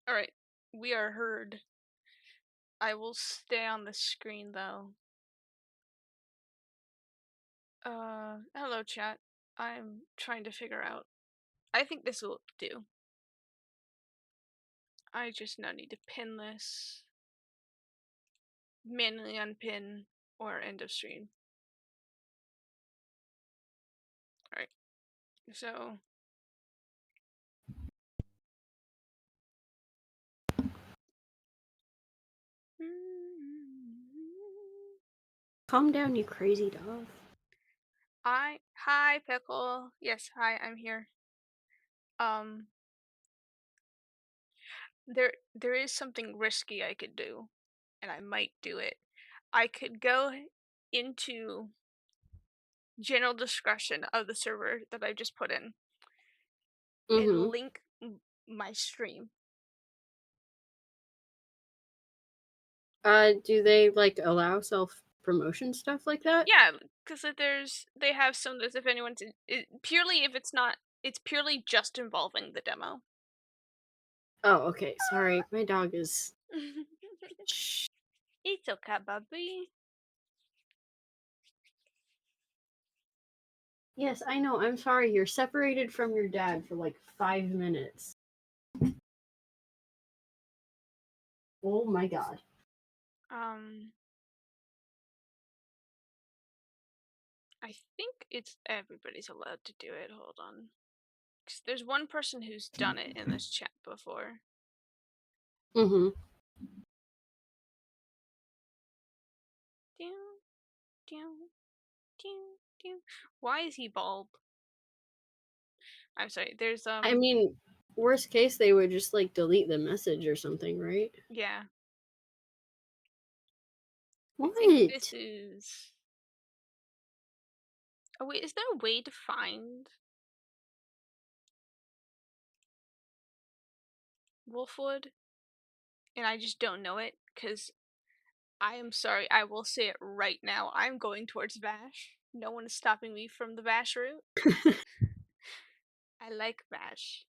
Alright, we are heard. I will stay on the screen though. Hello chat. I'm trying to figure out. I think this will do. I just now need to pin this. Manually unpin or end of stream. Alright, so. Calm down, you crazy dog. Hi Pickle. Yes, hi, I'm here. There is something risky I could do, and I might do it. I could go into general discussion of the server that I just put in and Mm-hmm. link my stream. Do they like allow self-promotion stuff like that? Yeah, because they have some that if anyone's purely if it's not, it's purely just involving the demo. Oh, okay. Sorry, my dog is. It's okay, baby. Yes, I know. I'm sorry. You're separated from your dad for like 5 minutes. Oh my god. I think it's everybody's allowed to do it. Hold on. 'Cause there's one person who's done it in this chat before. Mm-hmm. Why is he bald? I'm sorry. There's I mean, worst case, they would just like delete the message or something, right? yeah. I think this What? is. Oh wait, is there a way to find Wolfwood? And I just don't know it because I am sorry. I will say it right now. I'm going towards Vash. No one is stopping me from the Vash route. I like Vash.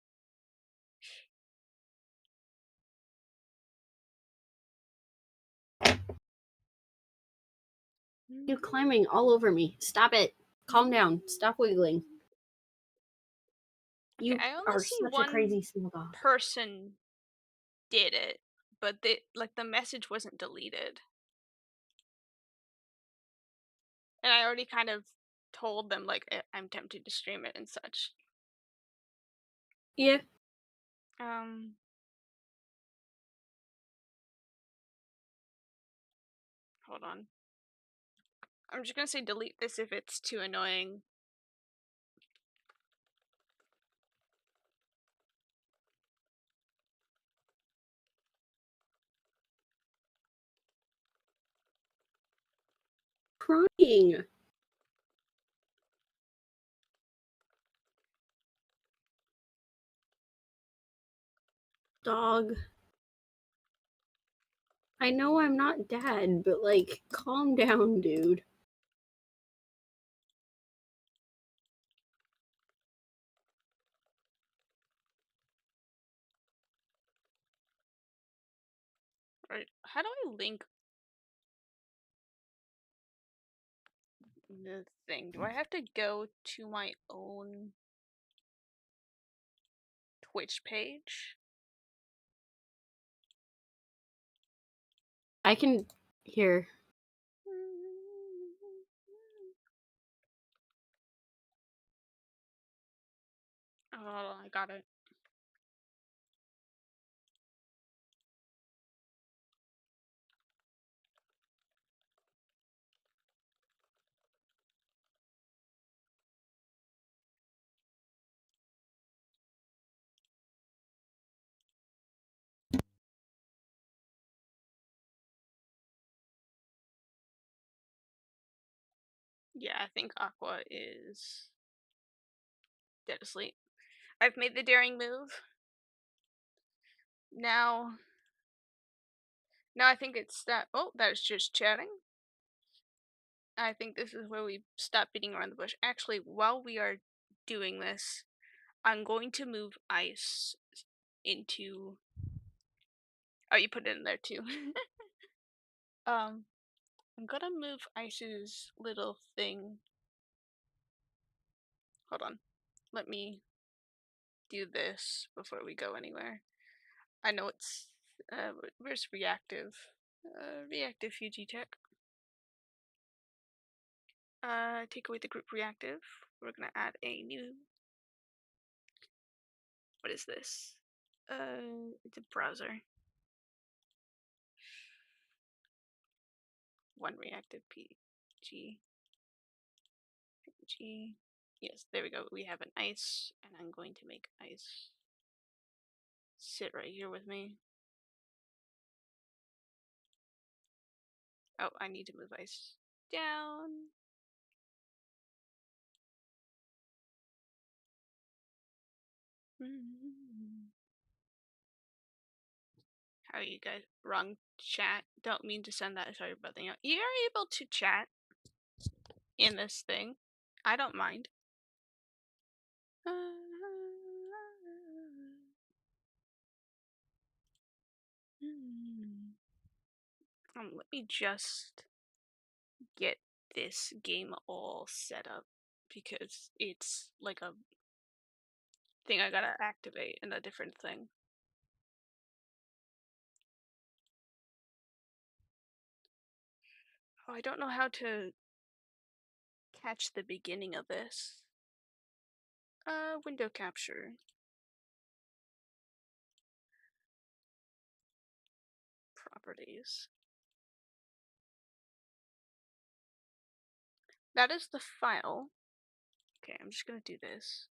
You climbing all over me. Stop it. Calm down. Stop wiggling. Okay, You I only are see such a one crazy small dog. person did it, but the message wasn't deleted. And I already kind of told them like I'm tempted to stream it and such. Yeah. Hold on. I'm just gonna say delete this if it's too annoying. Crying. Dog. I know I'm not dad, but like, calm down, dude. Right? How do I link the thing? Do I have to go to my own Twitch page? I can hear. Oh, I got it. Yeah, I think Aqua is dead asleep. I've made the daring move. Now I think it's that. Oh, that is just chatting. I think this is where we stop beating around the bush. Actually, while we are doing this, I'm going to move ice into Oh, you put it in there too. um, I'm gonna move Ice's little thing. Hold on. Let me do this before we go anywhere. I know it's where's reactive? Reactive Fuji Tech. Take away the group reactive. We're gonna add a new. What is this? It's a browser. One reactive PG. PG. Yes, there we go. We have an ice, and I'm going to make ice sit right here with me. Oh, I need to move ice down. How are you guys? Wrong chat. Don't mean to send that. Sorry about that. You're able to chat in this thing. I don't mind. Let me just get this game all set up because it's like a thing I gotta activate in a different thing. Oh, I don't know how to catch the beginning of this. Window capture. Properties. That is the file. Okay, I'm just gonna do this.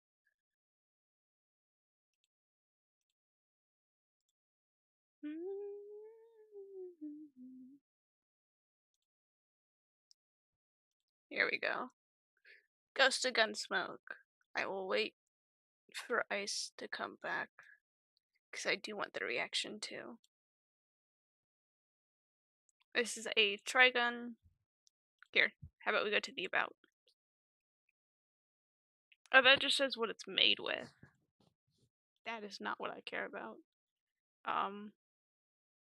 Here we go. Goes to Gunsmoke. I will wait for ice to come back because I do want the reaction too. This is a trigun. Here, how about we go to the about? Oh, that just says what it's made with. That is not what I care about.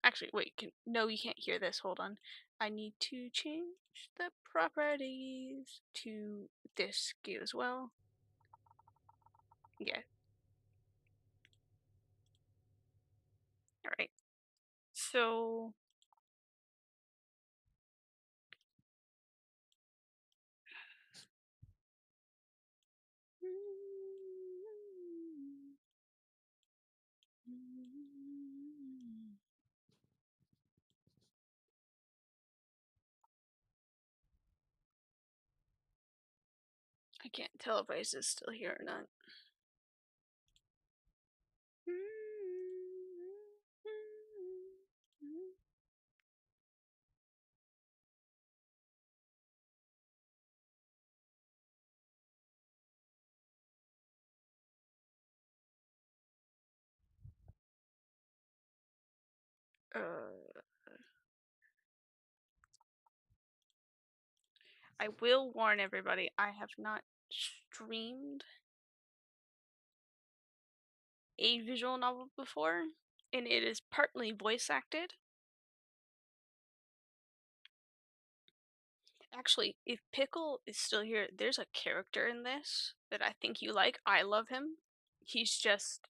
Actually, wait, no, you can't hear this. Hold on. I need to change the properties to this SKU as well. Yeah. Alright. So I can't tell if Ice is still here or not. I will warn everybody, I have not streamed a visual novel before, and it is partly voice acted. Actually, if Pickle is still here, there's a character in this that I think you like. I love him. He's just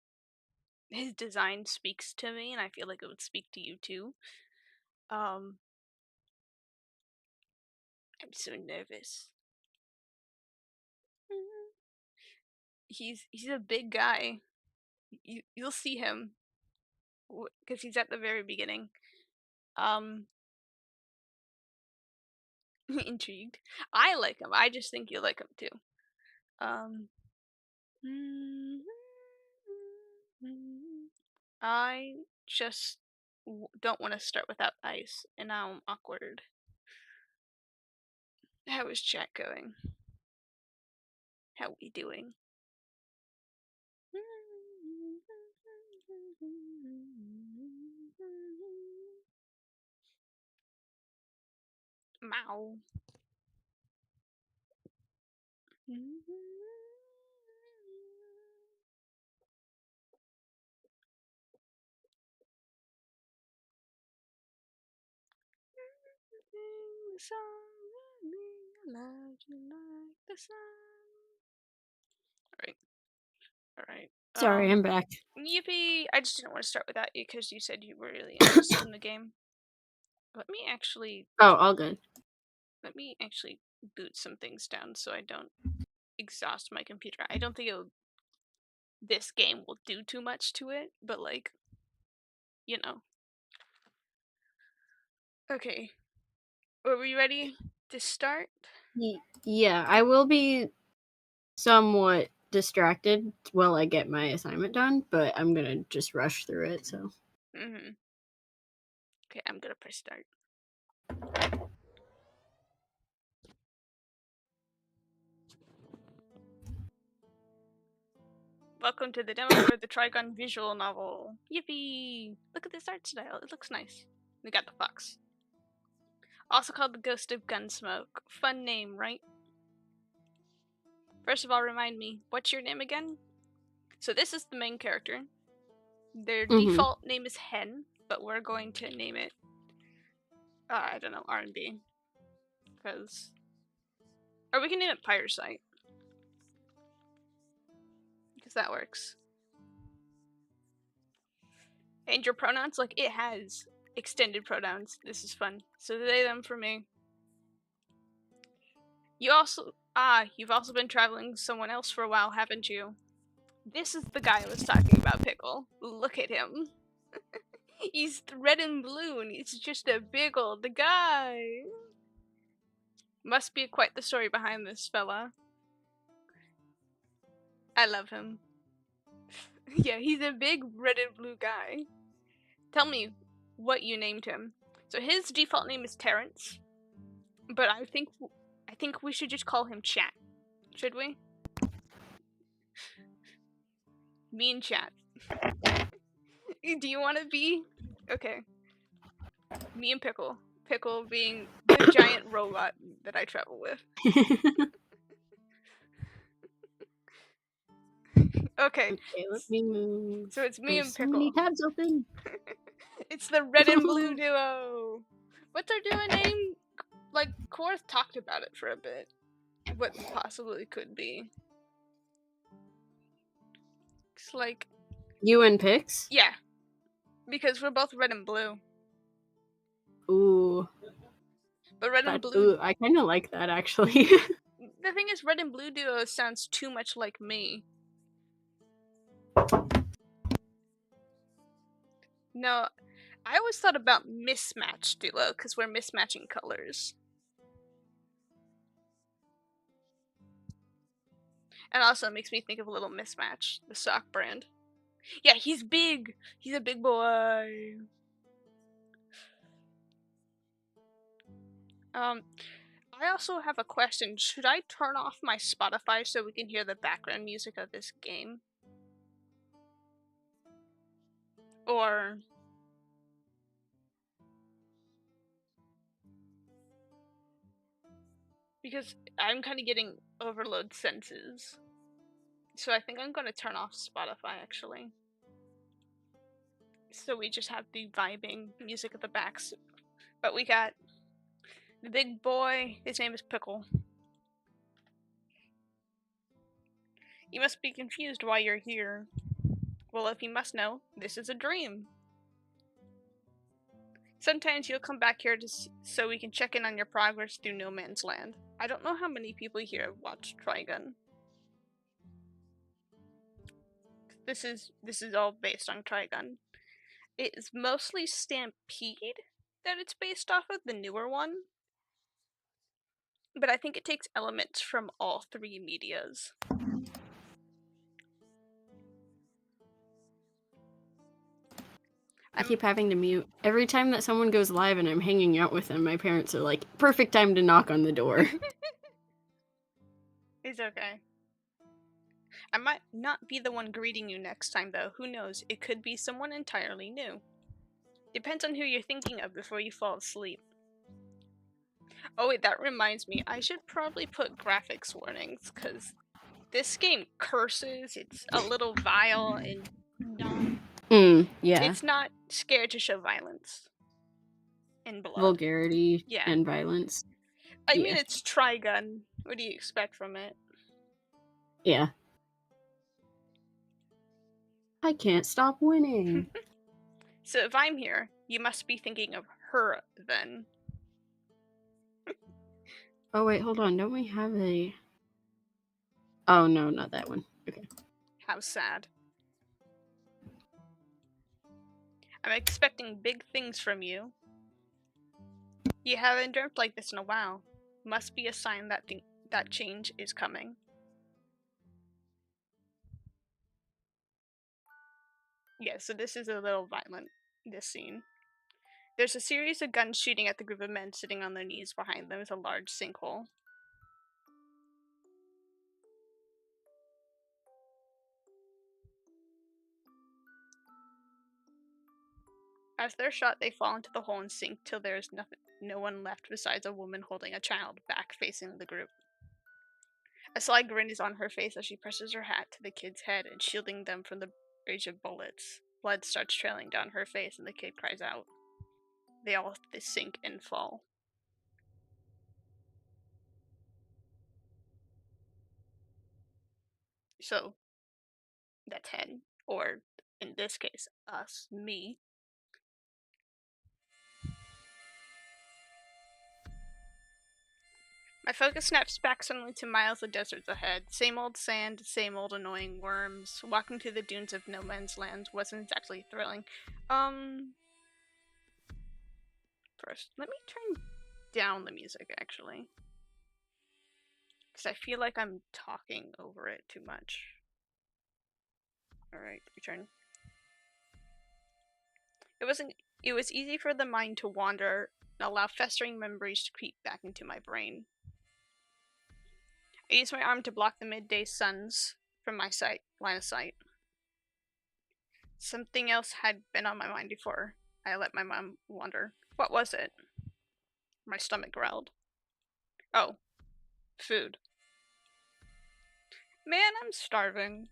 his design speaks to me, and I feel like it would speak to you too. I'm so nervous. He's a big guy. You'll see him because he's at the very beginning. Intrigued. I like him. I just think you like him too. I just don't want to start without ice, and now I'm awkward. How is chat going? How we doing? Mow. the sun, I love you like the sun. Alright. Sorry, I'm back. Yippee! I just didn't want to start without you because you said you were really interested in the game. Let me actually Oh, all good. boot some things down so I don't exhaust my computer. I don't think this game will do too much to it, but like, you know. Okay. Are we ready to start? Yeah, I will be somewhat distracted while I get my assignment done, but I'm gonna just rush through it, so. Okay, I'm gonna press start. Welcome to the demo for the Trigun visual novel. Yippee! Look at this art style. It looks nice. We got the fox. Also called the Ghost of Gunsmoke. Fun name, right? First of all, remind me, what's your name again? So this is the main character. Their default name is Hen, but we're going to name it, I don't know, R&B. Because... Or we can name it Pyrocyte. Because that works. And your pronouns, like, it has extended pronouns. This is fun. So they, them for me. You've also been traveling with someone else for a while, haven't you? This is the guy I was talking about, Pickle. Look at him. He's red and blue, and he's just a big old guy. Must be quite the story behind this fella. I love him. Yeah, he's a big red and blue guy. Tell me what you named him. So his default name is Terrence, but I think we should just call him Chat. Should we? Me and Chat. Do you want to be? Okay. Me and Pickle. Pickle being the giant robot that I travel with. Okay. Okay, let me move. So it's me There's and so Pickle. many tabs open. It's the red and blue duo. What's our duo name? Like, Korth talked about it for a bit. What possibly could be. It's like... You and Pix? Yeah. Because we're both red and blue. Ooh. But red and blue... Ooh, I kind of like that, actually. The thing is, red and blue duo sounds too much like me. No, I always thought about mismatch duo, because we're mismatching colors. And also it makes me think of a little Mismatch, the sock brand. Yeah, he's big! He's a big boy! I also have a question. Should I turn off my Spotify so we can hear the background music of this game? Or... Because I'm kind of getting overload senses. So I think I'm going to turn off Spotify, actually. So we just have the vibing music at the backs. But we got the big boy. His name is Pickle. You must be confused why you're here. Well, if you must know, this is a dream. Sometimes you'll come back here so we can check in on your progress through No Man's Land. I don't know how many people here have watched Trigun. This is all based on Trigun. It is mostly Stampede that it's based off of, the newer one. But I think it takes elements from all three medias. I keep having to mute. Every time that someone goes live and I'm hanging out with them, my parents are like, perfect time to knock on the door. It's okay. I might not be the one greeting you next time, though. Who knows? It could be someone entirely new. Depends on who you're thinking of before you fall asleep. Oh wait, that reminds me. I should probably put graphics warnings, because this game curses. It's a little vile and not... Yeah. It's not scared to show violence. and blood. vulgarity Yeah. and violence. I mean, Yeah. it's Trigun. What do you expect from it? Yeah. I can't stop winning. So if I'm here, you must be thinking of her then. Oh wait, hold on. Don't we have a? Oh no, not that one. Okay. How sad. I'm expecting big things from you. You haven't dreamt like this in a while. Must be a sign that that change is coming. Yeah, so this is a little violent, this scene. There's a series of guns shooting at the group of men sitting on their knees. Behind them is a large sinkhole. As they're shot, they fall into the hole and sink till there is no one left besides a woman holding a child, back facing the group. A sly grin is on her face as she presses her hat to the kid's head and shielding them from the rage of bullets. Blood starts trailing down her face and the kid cries out. They all sink and fall. So, that's Hen, or in this case, us, me. My focus snaps back suddenly to miles of deserts ahead. Same old sand, same old annoying worms. Walking through the dunes of no man's land wasn't exactly thrilling. First, let me turn down the music, actually. Because I feel like I'm talking over it too much. Alright, return. It was easy for the mind to wander and allow festering memories to creep back into my brain. I used my arm to block the midday suns from my line of sight. Something else had been on my mind before I let my mind wander. What was it? My stomach growled. Oh, food. Man, I'm starving,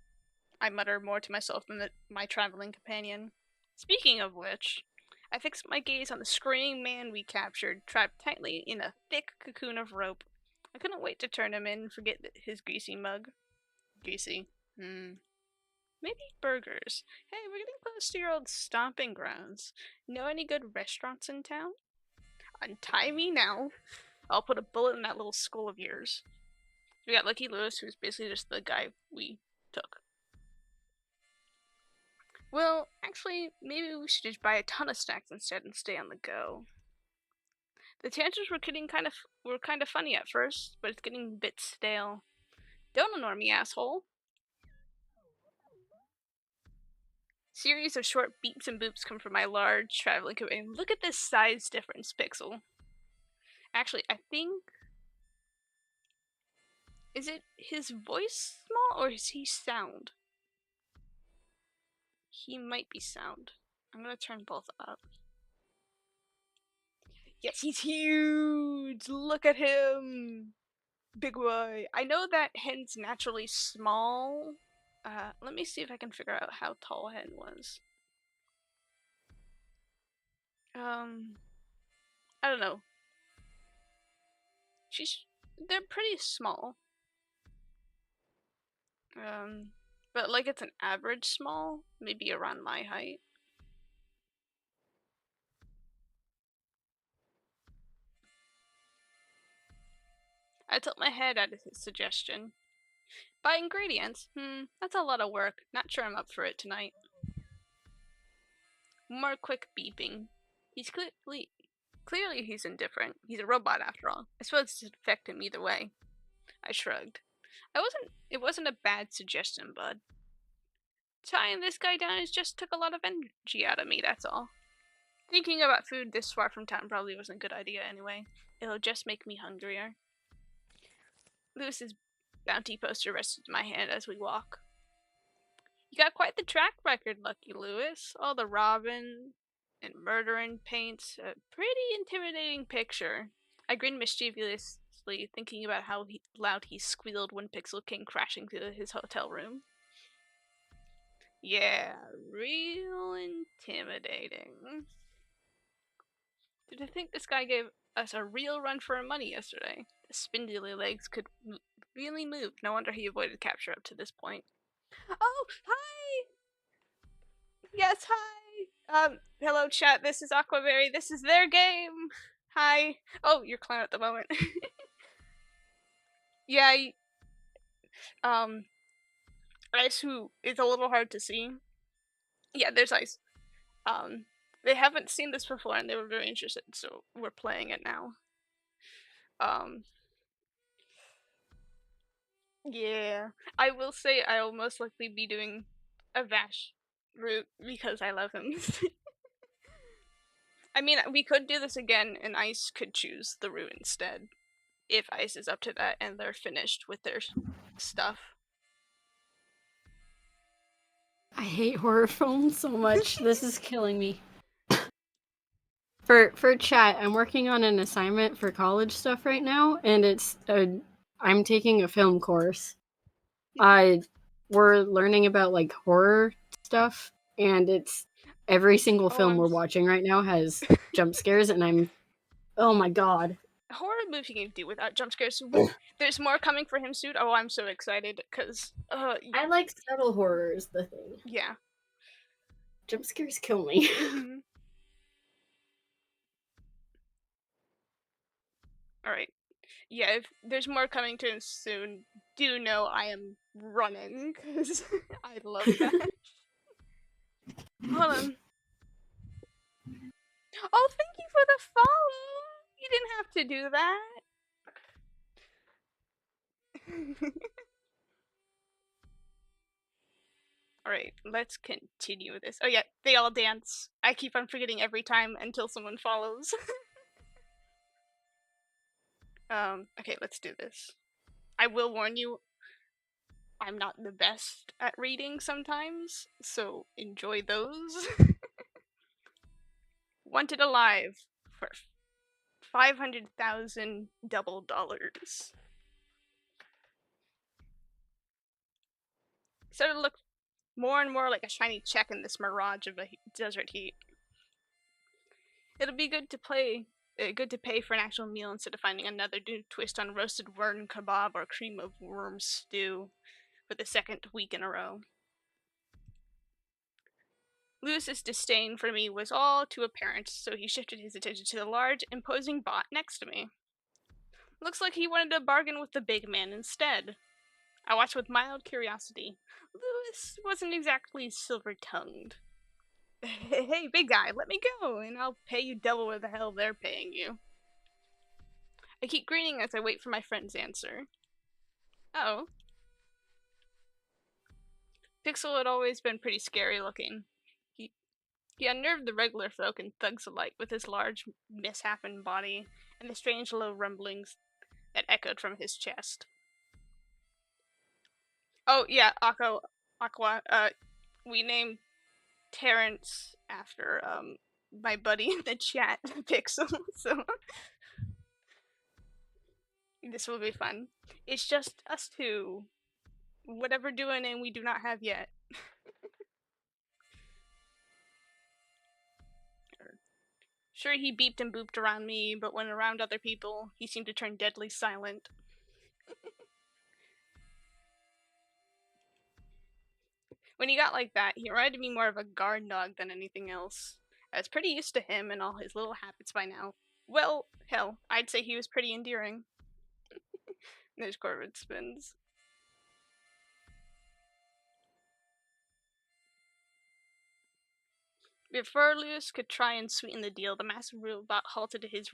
I muttered more to myself than my traveling companion. Speaking of which, I fixed my gaze on the screaming man we captured, trapped tightly in a thick cocoon of rope. I couldn't wait to turn him in and forget his greasy mug. Greasy. Maybe burgers. Hey, we're getting close to your old stomping grounds. Know any good restaurants in town? Untie me now. I'll put a bullet in that little skull of yours. We got Lucky Lewis, who's basically just the guy we took. Well, actually, maybe we should just buy a ton of snacks instead and stay on the go. The tantrums were kind of funny at first, but it's getting a bit stale. Don't ignore me, asshole. Series of short beeps and boops come from my large traveling companion. Look at this size difference, Pixel. Actually, I think, is it his voice small or is he sound? He might be sound. I'm gonna turn both up. Yes, he's huge! Look at him! Big boy. I know that Hen's naturally small. Let me see if I can figure out how tall Hen was. I don't know. They're pretty small. But like it's an average small, maybe around my height. I tilt my head at his suggestion. Buy ingredients? That's a lot of work. Not sure I'm up for it tonight. More quick beeping. He's clearly he's indifferent. He's a robot after all. I suppose it affect him either way. I shrugged. It wasn't a bad suggestion, bud. Tying this guy down just took a lot of energy out of me, that's all. Thinking about food this far from town probably wasn't a good idea anyway. It'll just make me hungrier. Lewis's bounty poster rested in my hand as we walk. You got quite the track record, Lucky Lewis. All the robbing and murdering paints a pretty intimidating picture. I grinned mischievously, thinking about how loud he squealed when Pixel came crashing through his hotel room. Yeah, real intimidating. I think this guy gave us a real run for our money yesterday. His spindly legs could really move. No wonder he avoided capture up to this point. Oh, hi! Yes, hi! Hello chat, this is Aquaberry, this is their game! Hi. Oh, you're clown at the moment. Yeah, Ice who is a little hard to see. Yeah, there's Ice. Um, they haven't seen this before and they were very interested, so we're playing it now. Um, yeah. I will say I'll most likely be doing a Vash route because I love him. I mean, we could do this again and Ice could choose the route instead if Ice is up to that and they're finished with their stuff. I hate horror films so much. This is killing me. For chat, I'm working on an assignment for college stuff right now, and I'm taking a film course. Uh, we're learning about like horror stuff, and it's every single Oh, film we're watching right now has jump scares, and oh my god. horror movie you can do without jump scares. There's more coming for him soon. Oh, I'm so excited because I like subtle horror is the thing. yeah. Jump scares kill me. All right. Yeah, if there's more coming to him soon, do know I am running because I love that. Hold on. Oh, thank you for the follow. You didn't have to do that. Alright, let's continue with this. Oh yeah, they all dance. I keep on forgetting every time until someone follows. Okay, let's do this. I will warn you, I'm not the best at reading sometimes, so enjoy those. Wanted alive for 500,000 double dollars. Started to look more and more like a shiny check in this mirage of a desert heat. It'll be good to pay for an actual meal instead of finding another new twist on roasted worm kebab or cream of worm stew for the second week in a row. Lewis's disdain for me was all too apparent, so he shifted his attention to the large, imposing bot next to me. Looks like he wanted to bargain with the big man instead. I watched with mild curiosity. Lewis wasn't exactly silver-tongued. Hey, big guy, let me go, and I'll pay you double what the hell they're paying you. I keep grinning as I wait for my friend's answer. Oh. Pixel had always been pretty scary looking. He, he unnerved the regular folk and thugs alike with his large, misshapen body and the strange low rumblings that echoed from his chest. Oh, yeah, Aqua, we named Terrence after, my buddy in the chat, Pixel, so this will be fun. It's just us two. Whatever doing and we do not have yet. Sure, he beeped and booped around me, but when around other people, he seemed to turn deadly silent. When he got like that, he reminded me more of a guard dog than anything else. I was pretty used to him and all his little habits by now. Well, hell, I'd say he was pretty endearing. There's Corbin spins. Before Lewis could try and sweeten the deal, the massive robot halted his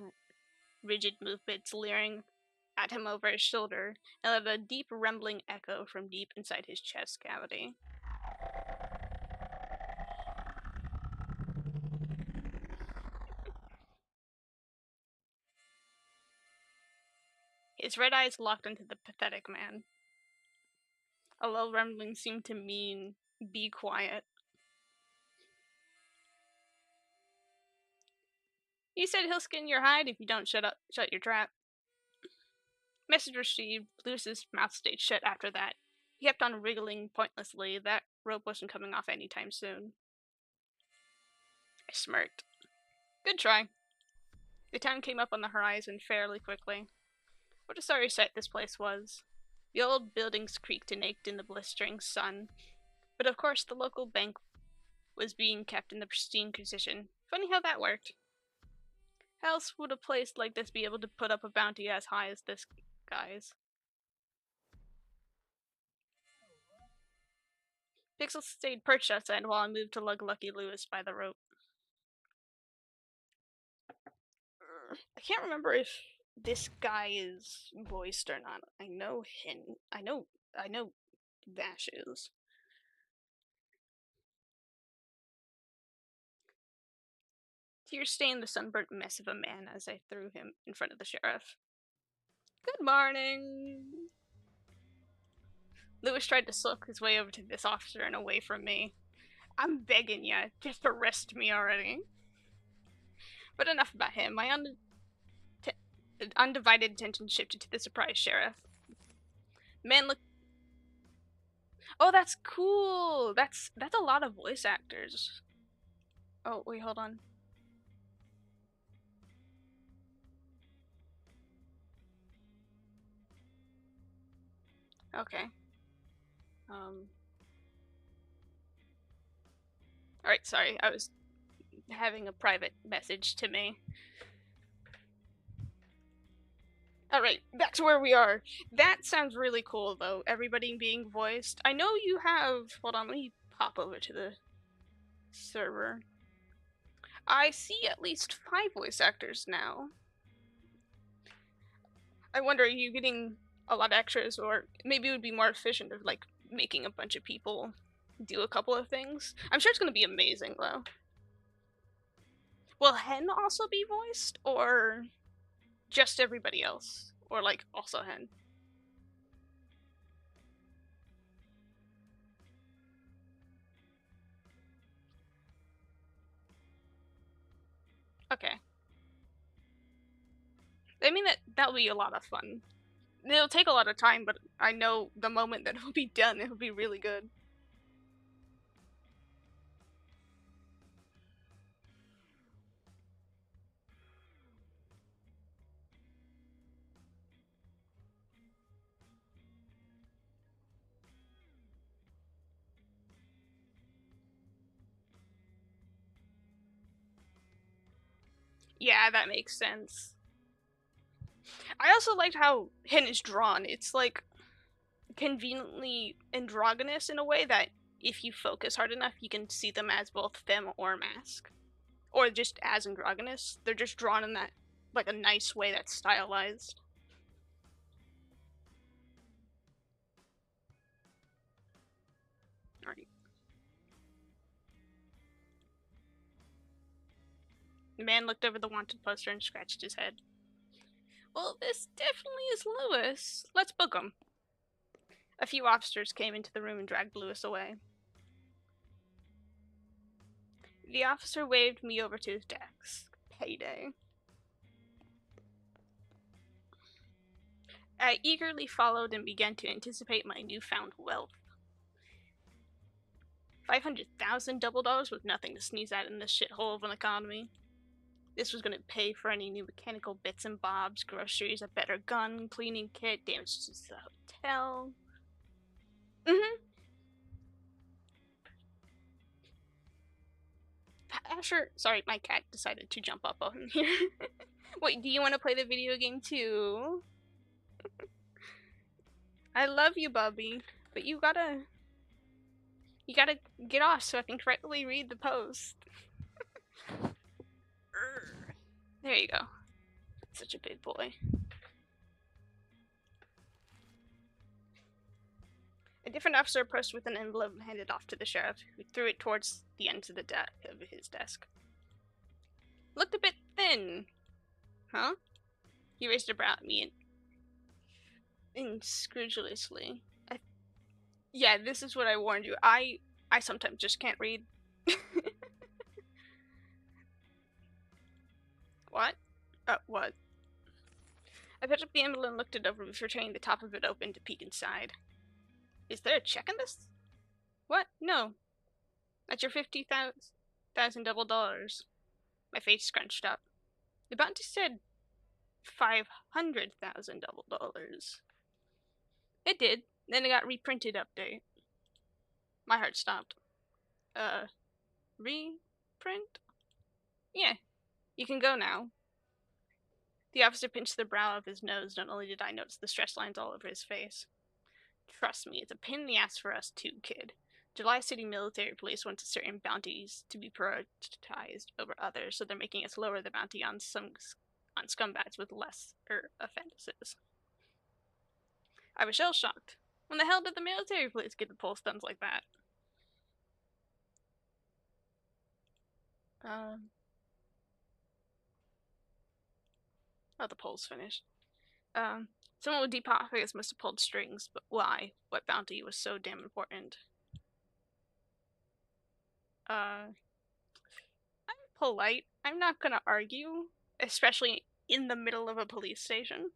rigid movements, leering at him over his shoulder, and let a deep rumbling echo from deep inside his chest cavity. His red eyes locked onto the pathetic man. A low rumbling seemed to mean, be quiet. He said he'll skin your hide if you don't shut your trap. Message received. Lewis's mouth stayed shut after that. He kept on wriggling pointlessly. That rope wasn't coming off anytime soon. I smirked. Good try. The town came up on the horizon fairly quickly. What a sorry sight this place was. The old buildings creaked and ached in the blistering sun, but of course the local bank was being kept in the pristine condition. Funny how that worked. How else would a place like this be able to put up a bounty as high as this guy's? Pixel stayed perched outside while I moved to lug Lucky Lewis by the rope. I can't remember if this guy is voiced or not. I know him. I know Vash is. Tears stained the sunburnt mess of a man as I threw him in front of the sheriff. Good morning. Lewis tried to sulk his way over to this officer and away from me. I'm begging ya, just arrest me already. But enough about him. My undivided attention shifted to the surprised sheriff. Man looked. Oh, that's cool. That's a lot of voice actors. Oh wait, hold on. Okay. Alright, sorry. I was having a private message to me. Alright, back to where we are. That sounds really cool, though. Everybody being voiced. I know you have. Hold on, let me pop over to the server. I see at least 5 voice actors now. I wonder, are you getting a lot of extras, or maybe it would be more efficient of like making a bunch of people do a couple of things? I'm sure it's gonna be amazing, though. Will Hen also be voiced, or just everybody else? Or like also Hen? Okay. I mean, that'll be a lot of fun. It'll take a lot of time, but I know the moment that it'll be done, it'll be really good. Yeah, that makes sense. I also liked how Hen is drawn. It's like conveniently androgynous in a way that if you focus hard enough, you can see them as both femme or mask. Or just as androgynous. They're just drawn in that, like, a nice way that's stylized. Alright. The man looked over the wanted poster and scratched his head. Well, this definitely is Lewis. Let's book him. A few officers came into the room and dragged Lewis away. The officer waved me over to his desk. Payday. I eagerly followed and began to anticipate my newfound wealth. 500,000 double dollars was nothing to sneeze at in this shithole of an economy. This was going to pay for any new mechanical bits and bobs, groceries, a better gun, cleaning kit, damages to the hotel. Asher, sorry, my cat decided to jump up on here. Wait, do you want to play the video game too? I love you, Bubby, but you gotta get off so I can correctly read the post. There you go. Such a big boy. A different officer approached with an envelope and handed it off to the sheriff, who threw it towards the end of of his desk. Looked a bit thin. Huh? He raised a brow at me incredulously. Yeah, this is what I warned you. I sometimes just can't read. What? What? I picked up the envelope and looked it over before turning the top of it open to peek inside. Is there a check in this? What? No. That's your 50,000 double dollars. My face scrunched up. The bounty said $500,000. It did. Then it got reprinted update. My heart stopped. Uh, reprint? Yeah, you can go now. The officer pinched the brow of his nose. Not only did I notice the stress lines all over his face. Trust me, it's a pain in the ass for us too, kid. July City Military Police wants certain bounties to be prioritized over others, so they're making us lower the bounty on scumbags with lesser offenses. I was shell shocked. When the hell did the military police get the pulse stunts like that? Um, oh, the poll's finished. Um, Someone with deep pockets must have pulled strings, but why? What bounty was so damn important? I'm polite. I'm not gonna argue, especially in the middle of a police station.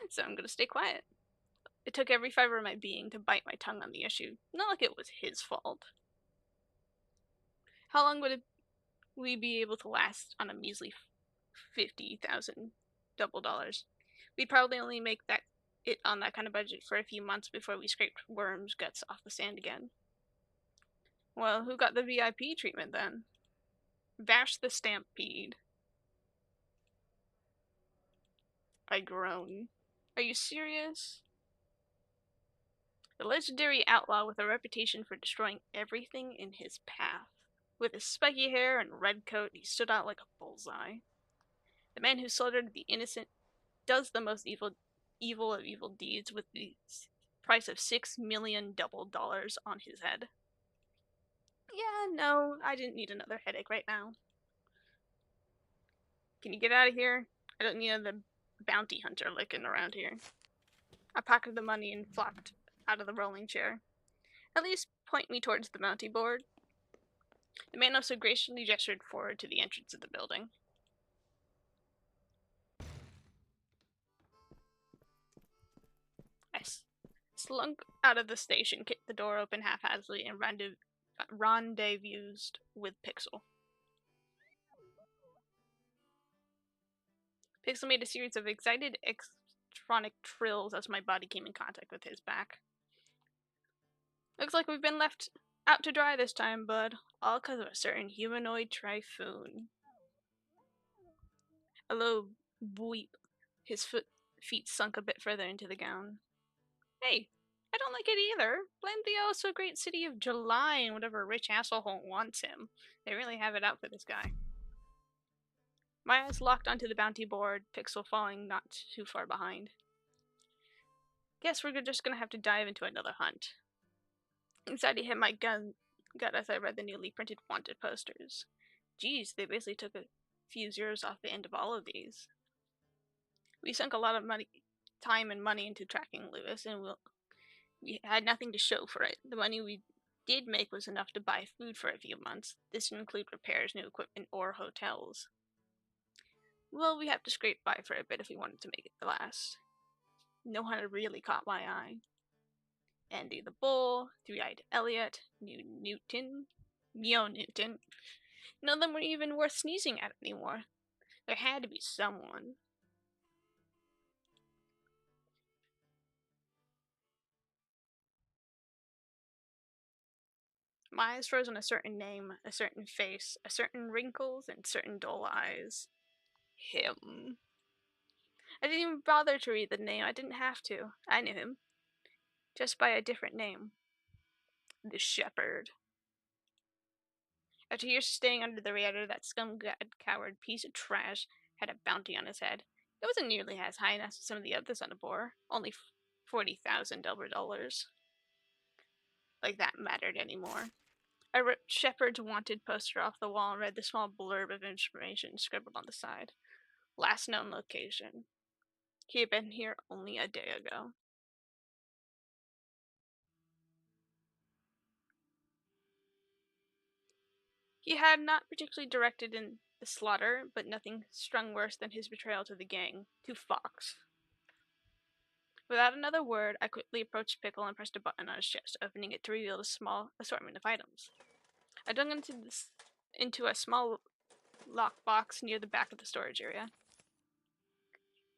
So I'm gonna stay quiet. It took every fiber of my being to bite my tongue on the issue. Not like it was his fault. How long would we be able to last on a measly 50,000 double dollars? We'd probably only make it on that kind of budget for a few months before we scraped worms' guts off the sand again. Well, who got the VIP treatment then? Vash the Stampede. I groan. Are you serious? The legendary outlaw with a reputation for destroying everything in his path. With his spiky hair and red coat, he stood out like a bullseye. The man who slaughtered the innocent does the most evil of evil deeds with the price of 6 million double dollars on his head. Yeah, no, I didn't need another headache right now. Can you get out of here? I don't need another bounty hunter lurking around here. I pocketed the money and flopped out of the rolling chair. At least point me towards the bounty board. The man also graciously gestured forward to the entrance of the building. I slunk out of the station, kicked the door open haphazardly, and rendezvoused with Pixel. Pixel made a series of excited electronic trills as my body came in contact with his back. Looks like we've been left out to dry this time, bud. All because of a certain humanoid typhoon. A low bleep. His feet sunk a bit further into the gown. Hey, I don't like it either. Blame the oh so great city of July and whatever rich asshole wants him. They really have it out for this guy. My eyes locked onto the bounty board, Pixel falling not too far behind. Guess we're just gonna have to dive into another hunt. Anxiety hit my gut as I read the newly printed wanted posters. Geez, they basically took a few zeros off the end of all of these. We sunk a lot of time and money into tracking Lewis, and we had nothing to show for it. The money we did make was enough to buy food for a few months. This didn't include repairs, new equipment, or hotels. Well, we have to scrape by for a bit if we wanted to make it last. No hunter really caught my eye. Andy the Bull, Three-Eyed Elliot, Neo Newton. None of them were even worth sneezing at anymore. There had to be someone. My eyes froze on a certain name, a certain face, a certain wrinkles, and certain dull eyes. Him. I didn't even bother to read the name. I didn't have to. I knew him. Just by a different name. The Shepherd. After years of staying under the radar, that scum-coward piece of trash had a bounty on his head. It wasn't nearly as high as some of the others on the board. Only 40,000 dollars. Like that mattered anymore. I ripped Shepard's wanted poster off the wall and read the small blurb of information scribbled on the side. Last known location. He had been here only a day ago. He had not particularly directed in the slaughter, but nothing strung worse than his betrayal to the gang, to Fox. Without another word, I quickly approached Pickle and pressed a button on his chest, opening it to reveal a small assortment of items. I dug into a small lockbox near the back of the storage area.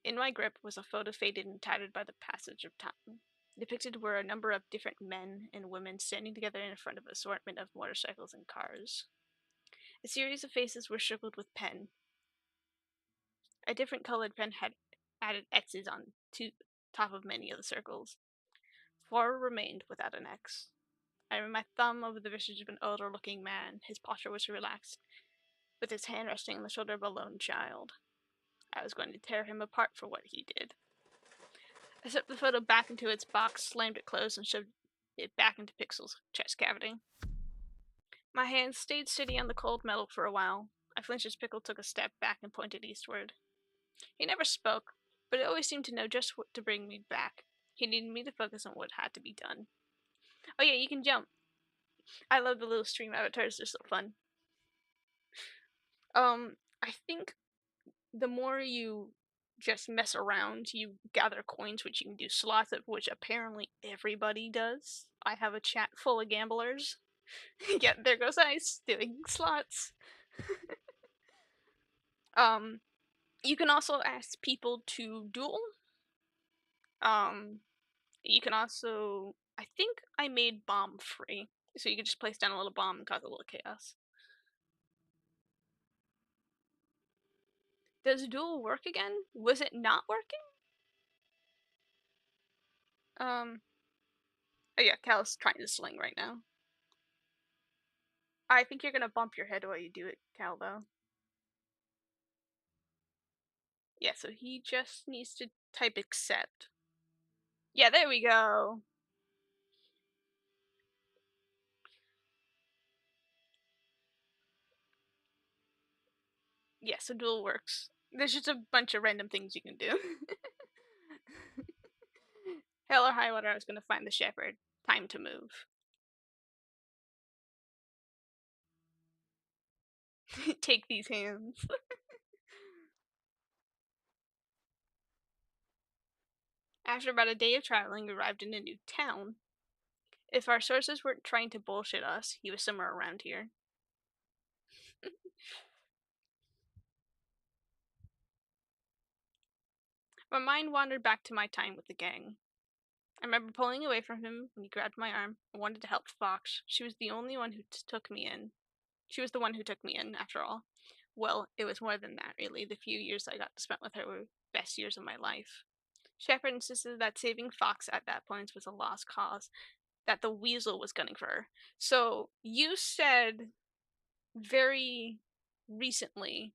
In my grip was a photo faded and tattered by the passage of time. Depicted were a number of different men and women standing together in front of an assortment of motorcycles and cars. A series of faces were circled with pen. A different colored pen had added X's on top of many of the circles. 4 remained without an X. I ran my thumb over the visage of an older-looking man. His posture was relaxed, with his hand resting on the shoulder of a lone child. I was going to tear him apart for what he did. I slipped the photo back into its box, slammed it closed, and shoved it back into Pixel's chest cavity. My hands stayed steady on the cold metal for a while. I flinched as Pickle took a step back and pointed eastward. He never spoke, but it always seemed to know just what to bring me back. He needed me to focus on what had to be done. Oh yeah, you can jump. I love the little stream avatars, they're so fun. I think the more you just mess around, you gather coins, which you can do slots of, which apparently everybody does. I have a chat full of gamblers. Yeah, there goes Ice doing slots. um, you can also ask people to duel. Um, you can also, I think I made bomb free, so you can just place down a little bomb and cause a little chaos. Does duel work again? Was it not working? Oh yeah, Cal's trying to sling right now. I think you're gonna bump your head while you do it, Cal, though. Yeah, so he just needs to type accept. Yeah, there we go. Yeah, so duel works. There's just a bunch of random things you can do. Hell or high water, I was gonna find the shepherd. Time to move. Take these hands. After about a day of traveling, we arrived in a new town. If our sources weren't trying to bullshit us, he was somewhere around here. My mind wandered back to my time with the gang. I remember pulling away from him when he grabbed my arm and wanted to help Fox. She was the only one who took me in. She was the one who took me in, after all. Well, it was more than that, really. The few years I got to spend with her were best years of my life. Shepard insisted that saving Fox at that point was a lost cause, that the Weasel was gunning for her. So, you said very recently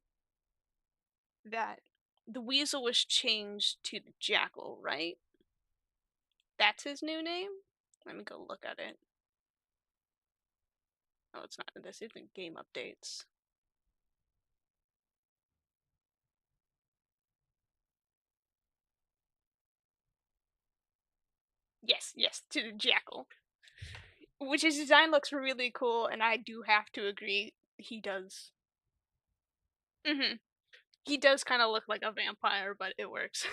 that the Weasel was changed to the Jackal, right? That's his new name? Let me go look at it. Oh, it's not. This isn't game updates. Yes, yes, to the Jackal. Which his design looks really cool, and I do have to agree, he does. He does kind of look like a vampire, but it works.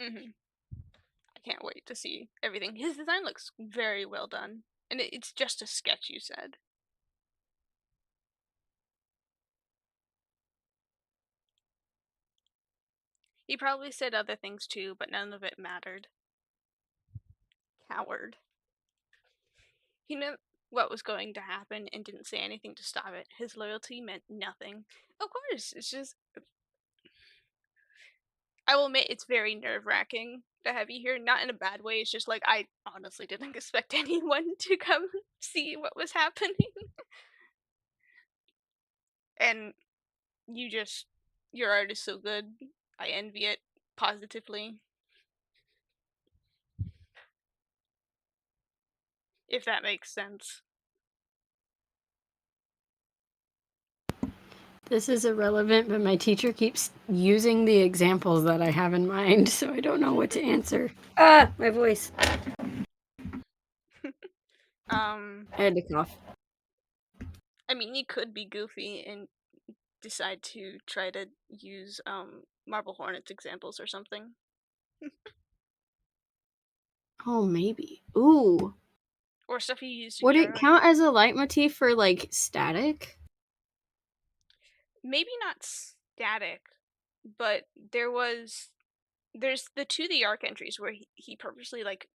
I can't wait to see everything. His design looks very well done, and it's just a sketch, you said. He probably said other things too, but none of it mattered. Coward. He knew what was going to happen and didn't say anything to stop it. His loyalty meant nothing. Of course, it's just. I will admit it's very nerve wracking to have you here. Not in a bad way. It's just like I honestly didn't expect anyone to come see what was happening. And you just. Your art is so good. I envy it positively. If that makes sense. This is irrelevant, but my teacher keeps using the examples that I have in mind, so I don't know what to answer. Ah, my voice. I had to cough. I mean, you could be goofy and decide to try to use Marble Hornets examples or something. Oh, maybe. Ooh. or stuff you used in Would it your count as a leitmotif for, like, static? maybe not static, but there's the To the Arc entries where he purposely like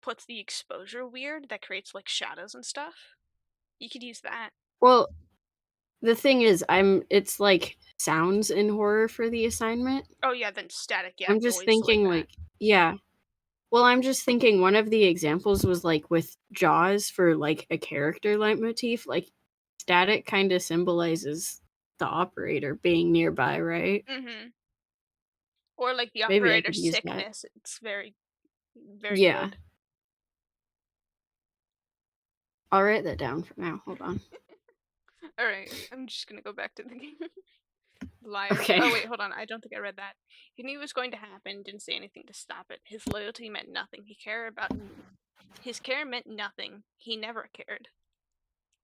puts the exposure weird that creates like shadows and stuff. You could use that. Well, the thing is, it's, like, sounds in horror for the assignment. Oh yeah, then static, yeah, I'm just noise like thinking, that. like yeah. Well, I'm just thinking one of the examples was, like, with Jaws for, like, a character leitmotif, like, static kinda symbolizes the operator being nearby, right? Mhm. Or like the Maybe I operator's could use that. sickness. It's very very Yeah. good. I'll write that down for now, hold on. All right, I'm just gonna go back to the game. Liar. Okay. Oh wait, hold on. I don't think I read that. He knew it was going to happen. Didn't say anything to stop it. His loyalty meant nothing. His care meant nothing. He never cared.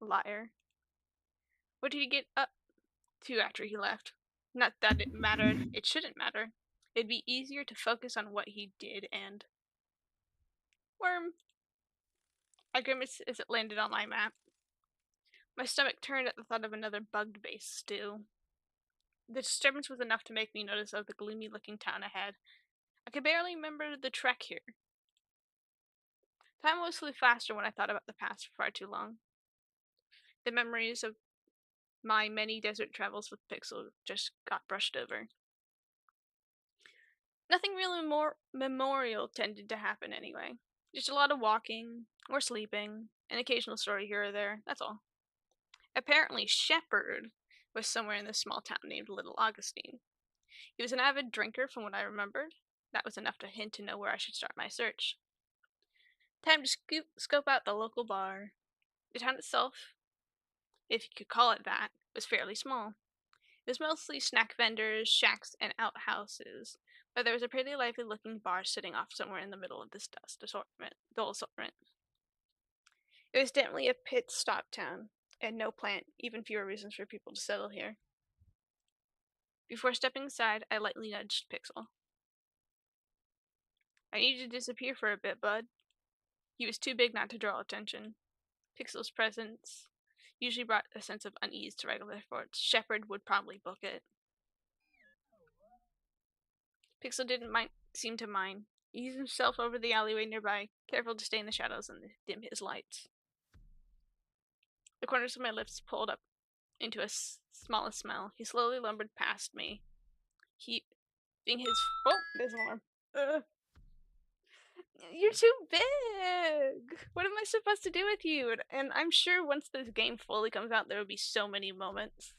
Liar. What did he get up to after he left? Not that it mattered. It shouldn't matter. It'd be easier to focus on what he did and worm. I grimaced as it landed on my map. My stomach turned at the thought of another bug-based stew. The disturbance was enough to make me notice of the gloomy-looking town ahead. I could barely remember the trek here. Time always flew faster when I thought about the past for far too long. The memories of my many desert travels with Pixel just got brushed over. Nothing really more memorial tended to happen anyway. Just a lot of walking, or sleeping, an occasional story here or there, that's all. Apparently, Shepard was somewhere in this small town named Little Augustine. He was an avid drinker from what I remembered. That was enough to hint to know where I should start my search. Time to scope out the local bar. The town itself, if you could call it that, was fairly small. It was mostly snack vendors, shacks, and outhouses, but there was a pretty lively looking bar sitting off somewhere in the middle of this dull assortment. It was definitely a pit stop town, and no plant, even fewer reasons for people to settle here. Before stepping aside, I lightly nudged Pixel. I need you to disappear for a bit, bud. He was too big not to draw attention. Pixel's presence usually brought a sense of unease to regular efforts. Shepard would probably book it. Pixel didn't seem to mind. He eased himself over the alleyway nearby, careful to stay in the shadows and dim his lights. The corners of my lips pulled up into a smallest smile. He slowly lumbered past me, keeping his. Oh, there's an alarm. You're too big. What am I supposed to do with you? And I'm sure once this game fully comes out, there will be so many moments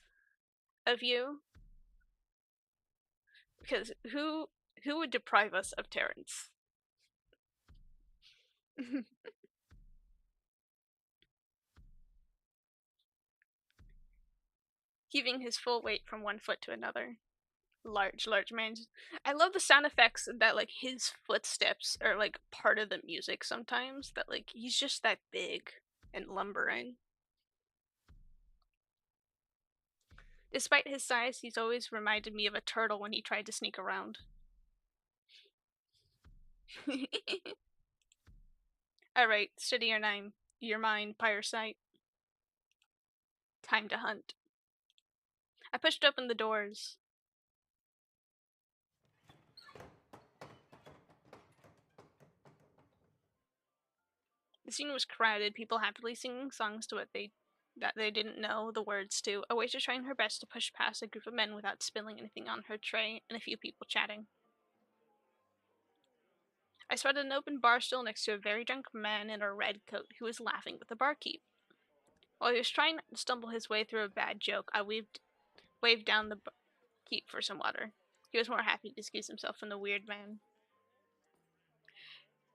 of you. Because who would deprive us of Terrence? Heaving his full weight from one foot to another. Large man. I love the sound effects that like his footsteps are like part of the music sometimes. That like he's just that big and lumbering. Despite his size, he's always reminded me of a turtle when he tried to sneak around. Alright, steady your mind, Parasite. Time to hunt. I pushed open the doors. The scene was crowded, people happily singing songs to what they didn't know the words to, a waitress trying her best to push past a group of men without spilling anything on her tray, and a few people chatting. I spotted an open bar stool next to a very drunk man in a red coat who was laughing with the barkeep. While he was trying not to stumble his way through a bad joke, I waved down the barkeep for some water. He was more happy to excuse himself from the weird man.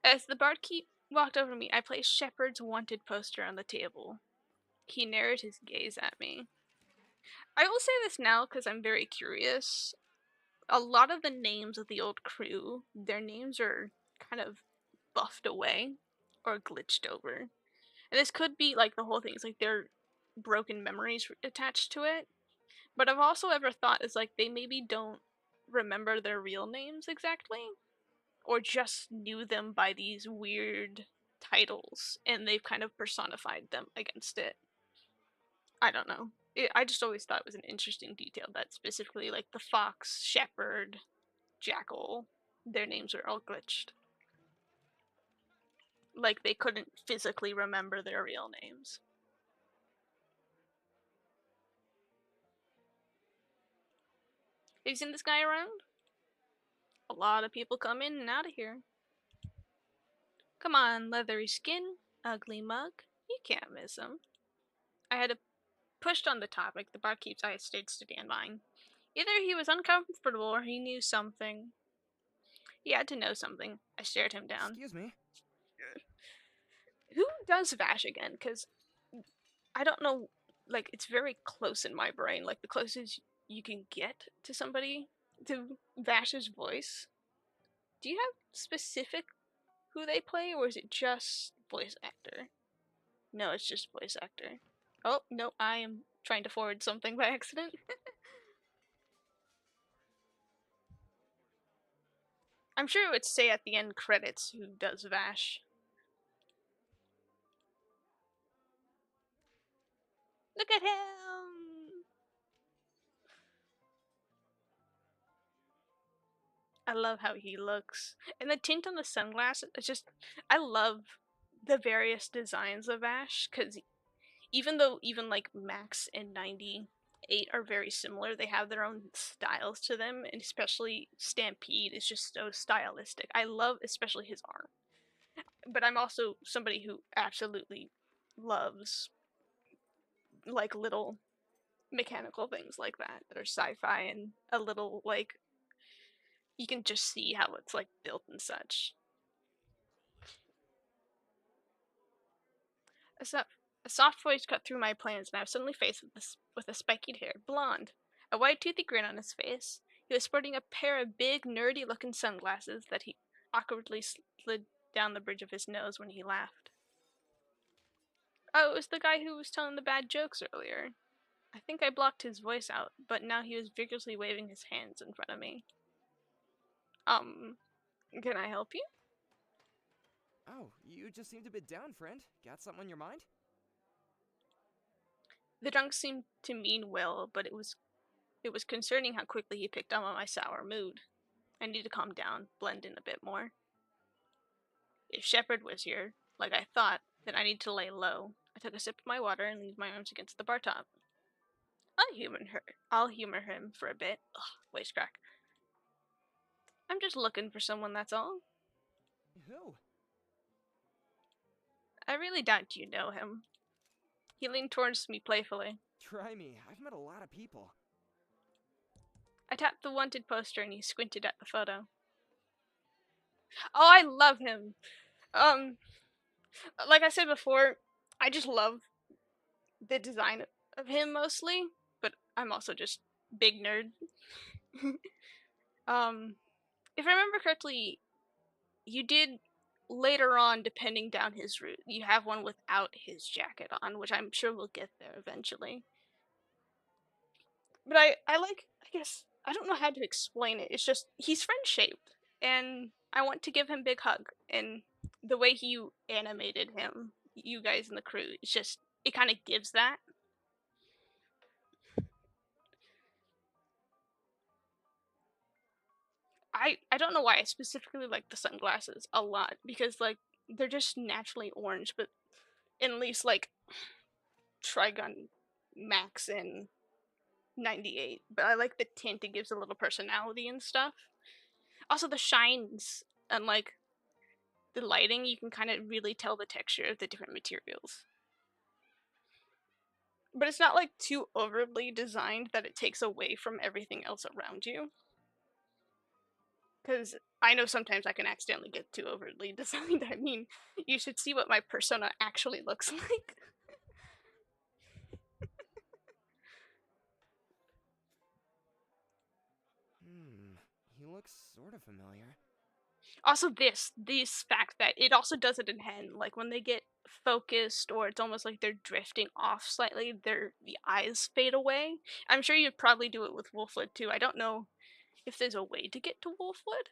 As the barkeep walked over to me, I placed Shepard's wanted poster on the table. He narrowed his gaze at me. I will say this now because I'm very curious. A lot of the names of the old crew, their names are kind of buffed away or glitched over. And this could be like the whole thing. It's like they're broken memories attached to it. But I've also ever thought is like they maybe don't remember their real names exactly. or just knew them by these weird titles and they've kind of personified them against it. I don't know. I just always thought it was an interesting detail that specifically, like the fox, shepherd, jackal, their names are all glitched. Like they couldn't physically remember their real names. Have you seen this guy around? A lot of people come in and out of here. Come on, leathery skin, ugly mug. You can't miss him. I had pushed on the topic. The barkeep's eye stayed steady on mine. Either he was uncomfortable or he knew something. He had to know something. I stared him down. Excuse me. Who does Vash again? Because I don't know. Like, it's very close in my brain. Like, the closest you can get to somebody, to Vash's voice. Do you have specific who they play, or is it just voice actor? No, it's just voice actor. Oh, no, I am trying to forward something by accident. I'm sure it would say at the end credits who does Vash. Look at him! I love how he looks. And the tint on the sunglasses, it's just, I love the various designs of Vash, because even though even like Max and 98 are very similar, they have their own styles to them, and especially Stampede is just so stylistic. I love especially his arm. But I'm also somebody who absolutely loves like little mechanical things like that are sci-fi and a little like you can just see how it's like built and such. A, so- a soft voice cut through my plans, and I was suddenly faced with a spiky-haired blonde. A wide, toothy grin on his face. He was sporting a pair of big, nerdy-looking sunglasses that he awkwardly slid down the bridge of his nose when he laughed. Oh, it was the guy who was telling the bad jokes earlier. I think I blocked his voice out, but now he was vigorously waving his hands in front of me. Um, can I help you? Oh, you just seemed a bit down, friend. Got something on your mind? The drunk seemed to mean well, but it was concerning how quickly he picked up on my sour mood. I need to calm down, blend in a bit more. If Shepard was here, like I thought, then I need to lay low. I took a sip of my water and leaned my arms against the bar top. I'll humor him for a bit. Ugh, voice crack. I'm just looking for someone, that's all. Who? I really doubt you know him. He leaned towards me playfully. Try me. I've met a lot of people. I tapped the wanted poster and he squinted at the photo. Oh, I love him. Um, like I said before, I just love the design of him mostly, but I'm also just big nerd. um, if I remember correctly, you did later on, depending down his route, you have one without his jacket on, which I'm sure we'll get there eventually. But I guess I don't know how to explain it. It's just he's friend shaped, and I want to give him big hug. And the way you animated him, you guys in the crew, it's just it kind of gives that. I don't know why I specifically like the sunglasses a lot because like they're just naturally orange, but at least like Trigun Max and 98. But I like the tint; it gives a little personality and stuff. Also, the shines and like the lighting, you can kind of really tell the texture of the different materials. But it's not like too overly designed that it takes away from everything else around you. Because I know sometimes I can accidentally get too overly designed. I mean, you should see what my persona actually looks like. He looks sort of familiar. Also, this fact that it also does it in hand. Like when they get focused, or it's almost like they're drifting off slightly, the eyes fade away. I'm sure you'd probably do it with Wolfwood too. I don't know if there's a way to get to Wolfwood.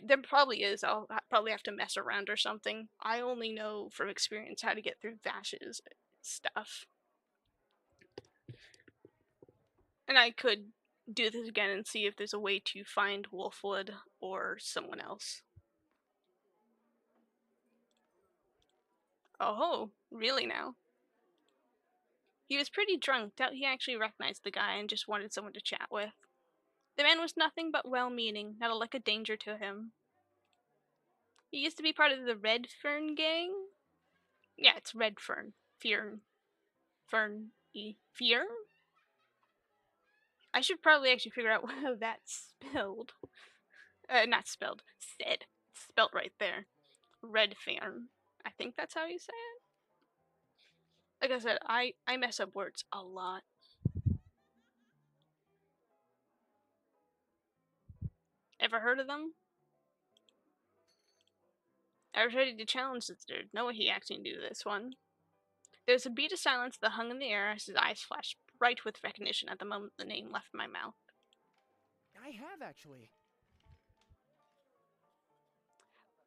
There probably is. Probably have to mess around or something. I only know from experience how to get through Vash's stuff. And I could do this again and see if there's a way to find Wolfwood or someone else. Oh, really now? He was pretty drunk. Doubt he actually recognized the guy and just wanted someone to chat with. The man was nothing but well-meaning, not a lick of danger to him. He used to be part of the Red Fern gang? Yeah, it's Red Fern. Fern. Fern? I should probably actually figure out how that's spelled. Not spelled. Said. It's spelled right there. Red Fern. I think that's how you say it. Like I said, I mess up words a lot. Ever heard of them? I was ready to challenge this dude. No way he actually knew this one. There was a beat of silence that hung in the air as his eyes flashed bright with recognition at the moment the name left my mouth. I have, actually.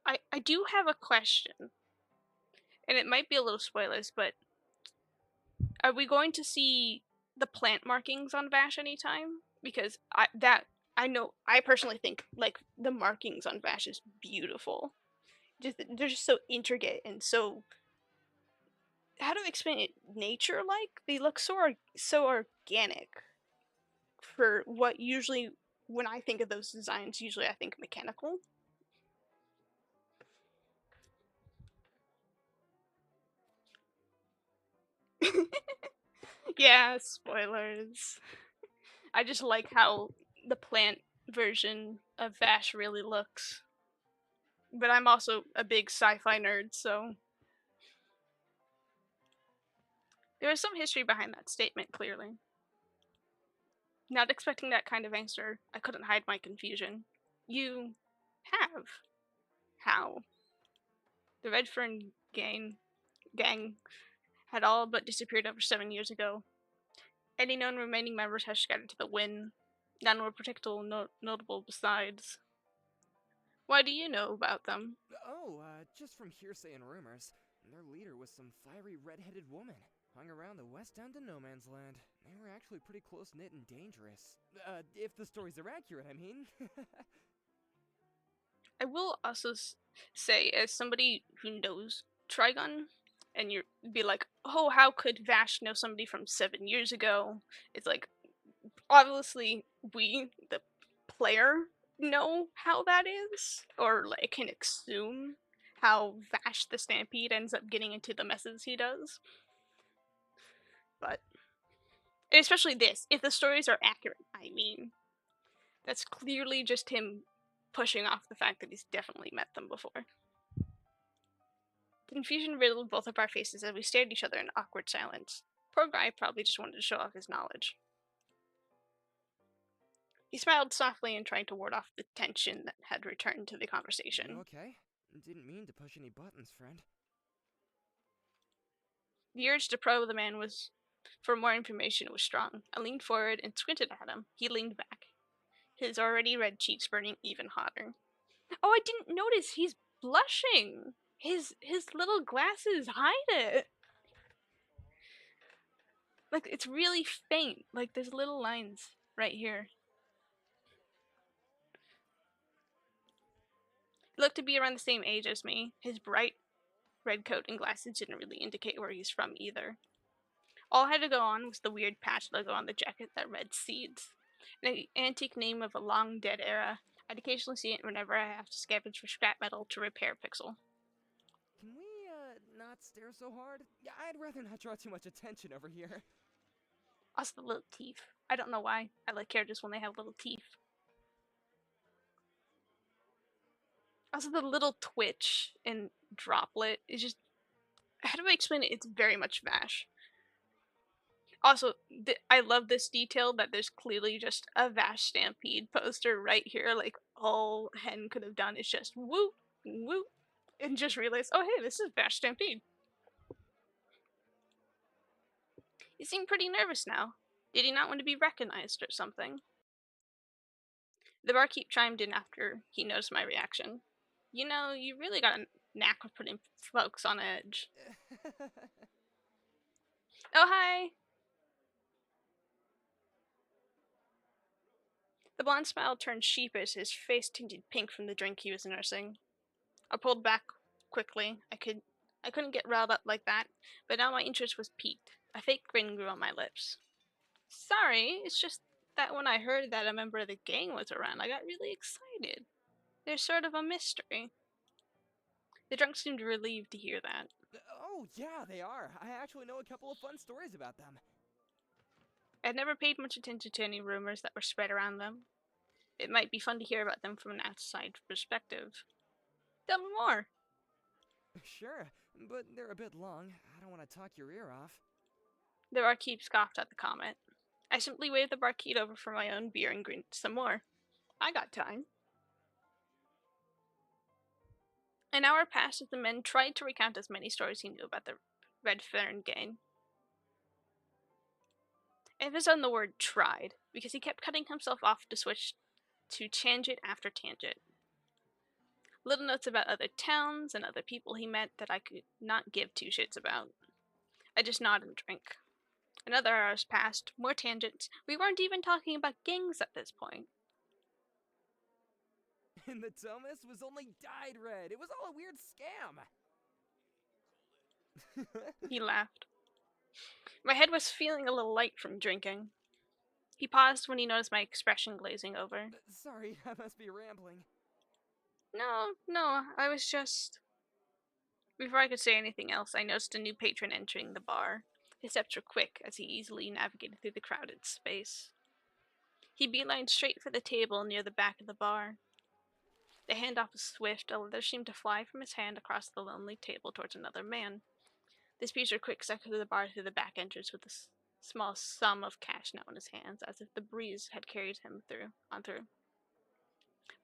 I do have a question, and it might be a little spoilers, but are we going to see the plant markings on Vash anytime? Because I personally think like the markings on Vash is beautiful. They're just so intricate and so, how do I explain it? Nature like they look so organic for what usually when I think of those designs, usually I think mechanical. Yeah, spoilers. I just like how the plant version of Vash really looks. But I'm also a big sci-fi nerd, so there is some history behind that statement, clearly. Not expecting that kind of answer, I couldn't hide my confusion. You have. How? The Redfern gang had all but disappeared over 7 years ago. Any known remaining members have scattered to the wind. None were particularly notable besides. Why do you know about them? Oh, just from hearsay and rumors. Their leader was some fiery red-headed woman. Hung around the west end of No Man's Land. They were actually pretty close-knit and dangerous. If the stories are accurate, I mean. I will also say, as somebody who knows Trigun, and you'd be like, oh, how could Vash know somebody from 7 years ago? It's like, obviously, we, the player, know how that is, or like can assume how Vash the Stampede ends up getting into the messes he does. But, especially this, if the stories are accurate, I mean, that's clearly just him pushing off the fact that he's definitely met them before. The confusion riddled both of our faces as we stared at each other in awkward silence. Poor guy probably just wanted to show off his knowledge. He smiled softly and tried to ward off the tension that had returned to the conversation. You okay? Didn't mean to push any buttons, friend. The urge to probe the man for more information was strong. I leaned forward and squinted at him. He leaned back, his already red cheeks burning even hotter. Oh, I didn't notice he's blushing. His little glasses hide it. Like, it's really faint. Like, there's little lines right here. He looked to be around the same age as me. His bright red coat and glasses didn't really indicate where he's from either. All I had to go on was the weird patch logo on the jacket that read Seeds, an antique name of a long dead era. I'd occasionally see it whenever I have to scavenge for scrap metal to repair Pixel. Can we, not stare so hard? Yeah, I'd rather not draw too much attention over here. Also, the little teeth. I don't know why. I like characters when they have little teeth. Also, the little twitch and droplet is just. How do I explain it? It's very much Vash. Also, I love this detail that there's clearly just a Vash Stampede poster right here. Like, all Hen could have done is just whoop, whoop, and just realize, oh, hey, this is Vash Stampede. He seemed pretty nervous now. Did he not want to be recognized or something? The barkeep chimed in after he noticed my reaction. You know, you really got a knack of putting folks on edge. Oh, hi! The blonde smile turned sheepish, his face tinted pink from the drink he was nursing. I pulled back quickly. I couldn't get riled up like that, but now my interest was piqued. A fake grin grew on my lips. Sorry, it's just that when I heard that a member of the gang was around, I got really excited. There's sort of a mystery. The drunk seemed relieved to hear that. Oh, yeah, they are. I actually know a couple of fun stories about them. I'd never paid much attention to any rumors that were spread around them. It might be fun to hear about them from an outside perspective. Tell me more. Sure, but they're a bit long. I don't want to talk your ear off. The barkeep scoffed at the comment. I simply waved the barkeep over for my own beer and grinned some more. I got time. An hour passed as the men tried to recount as many stories he knew about the Red Fern gang. Emphasis on the word tried, because he kept cutting himself off to switch to tangent after tangent. Little notes about other towns and other people he met that I could not give two shits about. I just nodded and drank. Another hour passed, more tangents. We weren't even talking about gangs at this point. And the Thomas was only dyed red. It was all a weird scam. He laughed. My head was feeling a little light from drinking. He paused when he noticed my expression glazing over. Sorry, I must be rambling. No, I was just... Before I could say anything else, I noticed a new patron entering the bar. His steps were quick as he easily navigated through the crowded space. He beelined straight for the table near the back of the bar. The handoff was swift, a leather seemed to fly from his hand across the lonely table towards another man. The speeds were quick, second to the bar through the back entrance with a small sum of cash now in his hands, as if the breeze had carried him on through.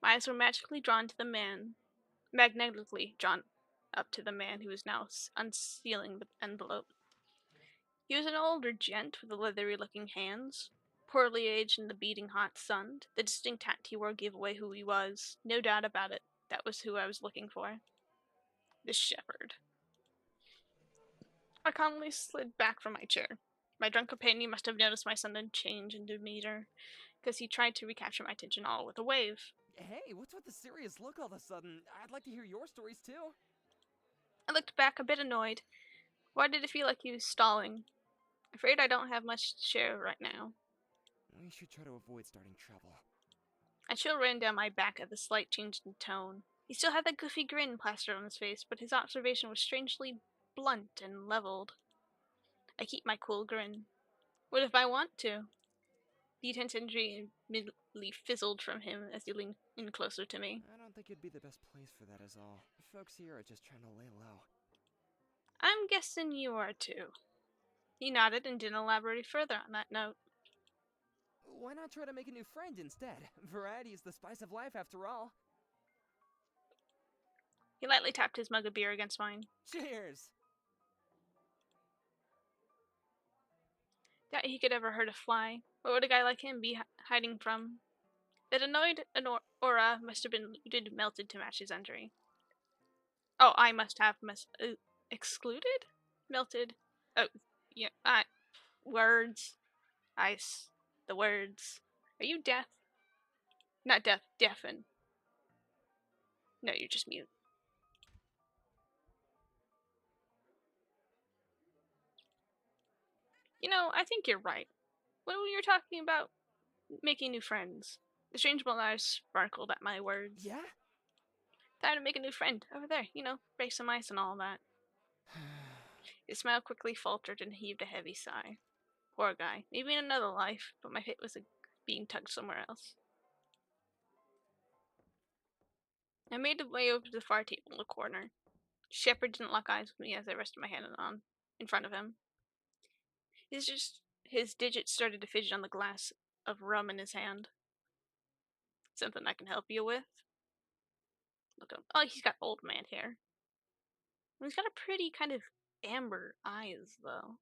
My eyes were magnetically drawn up to the man who was now unsealing the envelope. He was an older gent with leathery-looking hands, poorly aged in the beating hot sun. The distinct hat he wore gave away who he was. No doubt about it. That was who I was looking for. The shepherd. I calmly slid back from my chair. My drunk companion must have noticed my sudden change in demeanor, because he tried to recapture my attention all with a wave. Hey, what's with the serious look all of a sudden? I'd like to hear your stories too. I looked back, a bit annoyed. Why did it feel like he was stalling? Afraid I don't have much to share right now. We should try to avoid starting trouble. A chill ran down my back at the slight change in tone. He still had that goofy grin plastered on his face, but his observation was strangely blunt and leveled. I keep my cool grin. What if I want to? The intense energy immediately fizzled from him as he leaned in closer to me. I don't think it'd be the best place for that is all. Folks here are just trying to lay low. I'm guessing you are too. He nodded and didn't elaborate further on that note. Why not try to make a new friend instead? Variety is the spice of life after all. He lightly tapped his mug of beer against mine. Cheers! Doubt he could ever hurt a fly. What would a guy like him be hiding from? That annoyed aura must have been looted, melted to match his entry. Oh, I must have excluded? Melted? Oh, yeah, words. Ice. The words. Are you deaf? Not deaf, deafen. No, you're just mute. You know, I think you're right. When we were talking about making new friends, the strange blonde eyes sparkled at my words. Yeah? Time to make a new friend. Over there, break some ice and all that. His smile quickly faltered and heaved a heavy sigh. Poor guy. Maybe in another life, but my fate was being tugged somewhere else. I made my way over to the far table in the corner. Shepard didn't lock eyes with me as I rested my hand on in front of him. His digits started to fidget on the glass of rum in his hand. Something I can help you with? Look at him. Oh, he's got old man hair. He's got a pretty kind of amber eyes, though.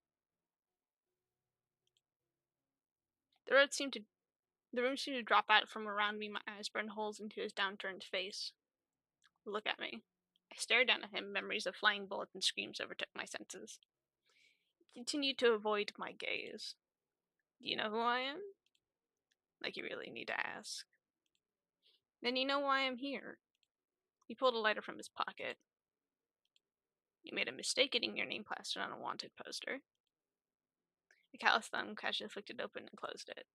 The road seemed to The room seemed to drop out from around me, my eyes burned holes into his downturned face. Look at me. I stared down at him, memories of flying bullets and screams overtook my senses. He continued to avoid my gaze. Do you know who I am? Like you really need to ask. Then you know why I'm here. He pulled a lighter from his pocket. You made a mistake getting your name plastered on a wanted poster. The callous thumb casually flicked it open and closed it.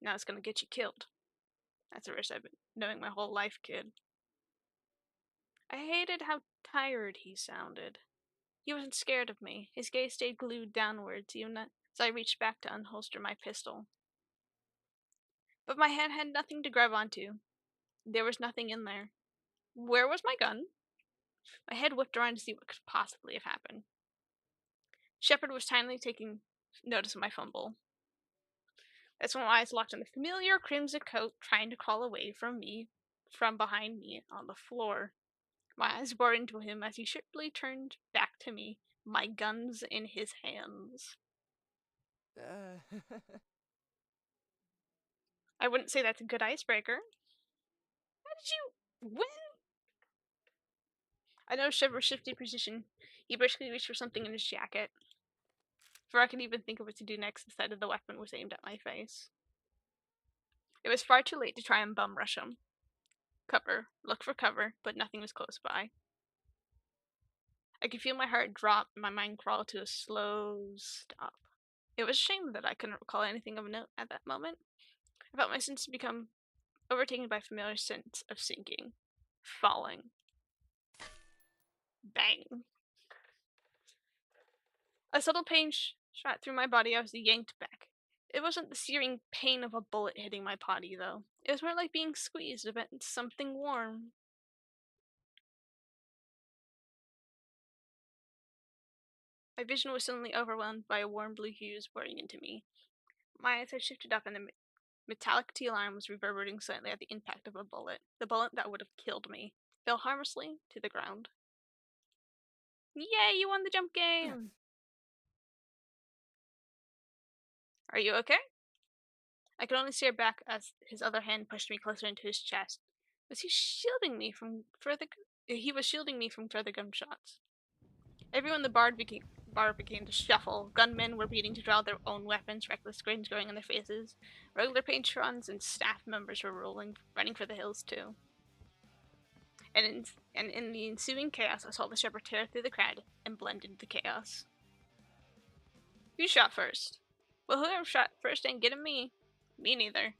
Now it's gonna get you killed. That's a risk I've been knowing my whole life, kid. I hated how tired he sounded. He wasn't scared of me. His gaze stayed glued downwards, even as I reached back to unholster my pistol. But my hand had nothing to grab onto. There was nothing in there. Where was my gun? My head whipped around to see what could possibly have happened. Shepard was timely taking notice of my fumble. That's when my eyes locked on the familiar crimson coat trying to crawl away from me, from behind me on the floor. My eyes bored into him as he sharply turned back to me, my guns in his hands. I wouldn't say that's a good icebreaker. How did you win? I noticed Shepard shifted position. He briskly reached for something in his jacket. Before I could even think of what to do next, the sight of the weapon was aimed at my face. It was far too late to try and bum rush him. Look for cover, but nothing was close by. I could feel my heart drop and my mind crawl to a slow stop. It was a shame that I couldn't recall anything of note at that moment. I felt my senses become overtaken by a familiar sense of sinking, falling. Bang. A subtle pain shot through my body. I was yanked back. It wasn't the searing pain of a bullet hitting my body, though. It was more like being squeezed into something warm. My vision was suddenly overwhelmed by a warm blue hues pouring into me. My eyes had shifted up, and the metallic teal iron was reverberating slightly at the impact of a bullet. The bullet that would have killed me fell harmlessly to the ground. Yay, you won the jump game! Are you okay? I could only stare back as his other hand pushed me closer into his chest. Was he shielding me from further? He was shielding me from further gunshots. Everyone in the bar began to shuffle. Gunmen were beginning to draw their own weapons, reckless grins growing on their faces. Regular patrons and staff members were running for the hills too. And in the ensuing chaos, I saw the Shepherd tear through the crowd and blend into the chaos. Who shot first? Well, whoever shot first ain't getting me. Me neither.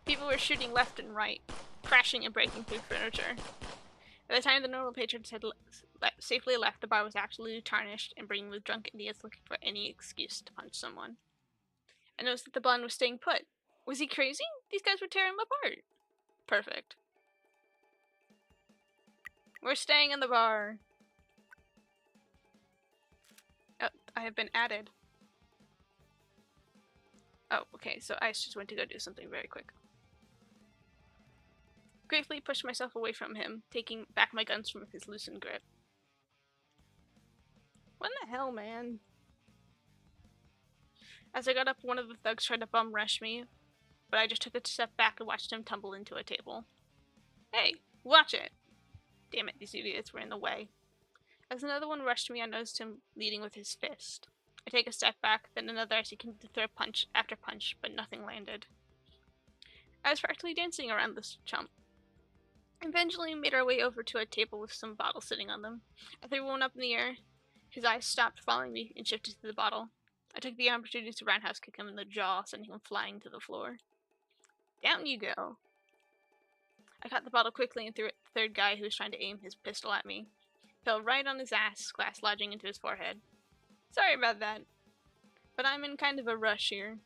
People were shooting left and right, crashing and breaking through furniture. By the time the normal patrons had safely left, the bar was absolutely tarnished, and brimming with drunk idiots looking for any excuse to punch someone. I noticed that the blonde was staying put. Was he crazy? These guys were tearing him apart. Perfect. We're staying in the bar. Oh, I have been added. Oh, okay, so I just went to go do something very quick. Gratefully pushed myself away from him, taking back my guns from his loosened grip. What in the hell, man? As I got up, one of the thugs tried to bum rush me, but I just took a step back and watched him tumble into a table. Hey, watch it! Damn it, these idiots were in the way. As another one rushed me, I noticed him leading with his fist. I take a step back, then another as he continued to throw punch after punch, but nothing landed. I was practically dancing around this chump. Eventually made our way over to a table with some bottles sitting on them. I threw one up in the air. His eyes stopped following me and shifted to the bottle. I took the opportunity to roundhouse kick him in the jaw, sending him flying to the floor. Down you go. I caught the bottle quickly and threw it at the third guy who was trying to aim his pistol at me. Fell right on his ass, glass lodging into his forehead. Sorry about that, but I'm in kind of a rush here.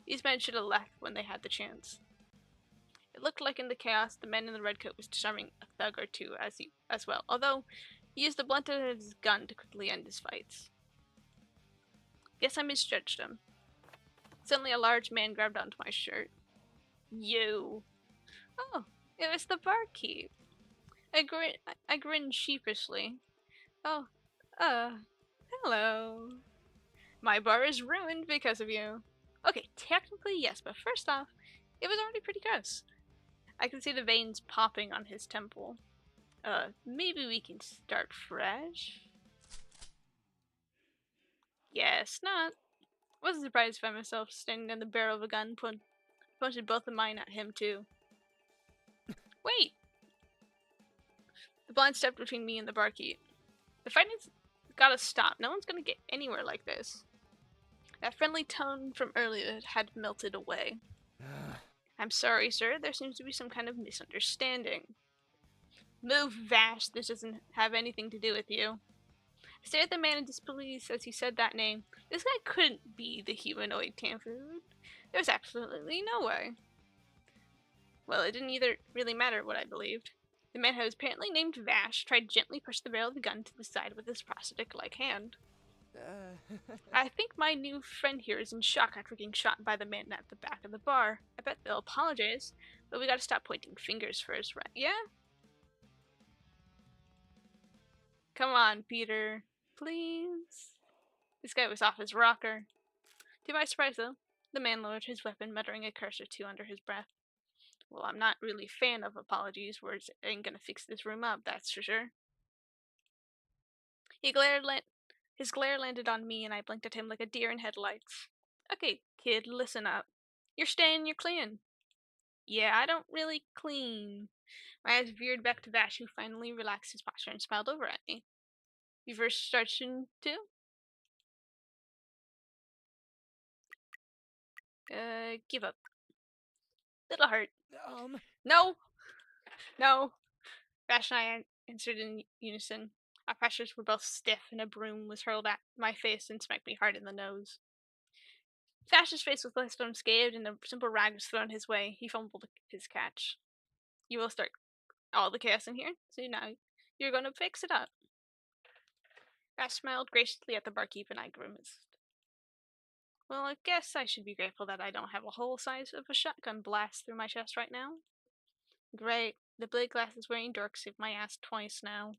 These men should have left when they had the chance. It looked like in the chaos, the man in the red coat was disarming a thug or two as well, although he used the blunt of his gun to quickly end his fights. Guess I misjudged him. Suddenly a large man grabbed onto my shirt. You! Oh, it was the barkeep. I grinned sheepishly. Oh, Hello. My bar is ruined because of you. Okay, technically yes, but first off, it was already pretty gross. I can see the veins popping on his temple. Maybe we can start fresh? Yes, not. Wasn't surprised by myself standing on the barrel of a gun, pointed both of mine at him too. Wait! The blind stepped between me and the barkeep. The fighting's gotta stop. No one's gonna get anywhere like this. That friendly tone from earlier had melted away. I'm sorry, sir. There seems to be some kind of misunderstanding. Move, Vash. This doesn't have anything to do with you. I stared at the man in disbelief as he said that name. This guy couldn't be the humanoid Tanfood. There was absolutely no way. Well, it didn't either really matter what I believed. The man who was apparently named Vash tried to gently push the barrel of the gun to the side with his prosthetic-like hand. I think my new friend here is in shock after getting shot by the man at the back of the bar. I bet they'll apologize, but we gotta stop pointing fingers first, right? Yeah? Come on, Peter. Please? This guy was off his rocker. To my surprise, though, the man lowered his weapon, muttering a curse or two under his breath. Well, I'm not really a fan of apologies. Words ain't gonna fix this room up, that's for sure. His glare landed on me, and I blinked at him like a deer in headlights. Okay, kid, listen up. You're staying, you're clean. Yeah, I don't really clean. My eyes veered back to Vash, who finally relaxed his posture and smiled over at me. You first starting too? Give up. Little heart. No! No! Vash and I answered in unison. Our postures were both stiff, and a broom was hurled at my face and smacked me hard in the nose. Vash's face was left unscathed, and a simple rag was thrown his way. He fumbled his catch. You will start all the chaos in here, so now you're going to fix it up. Vash smiled graciously at the barkeep, and I grimaced. Well, I guess I should be grateful that I don't have a whole size of a shotgun blast through my chest right now. Great. The blade glass is wearing dork saved my ass twice now.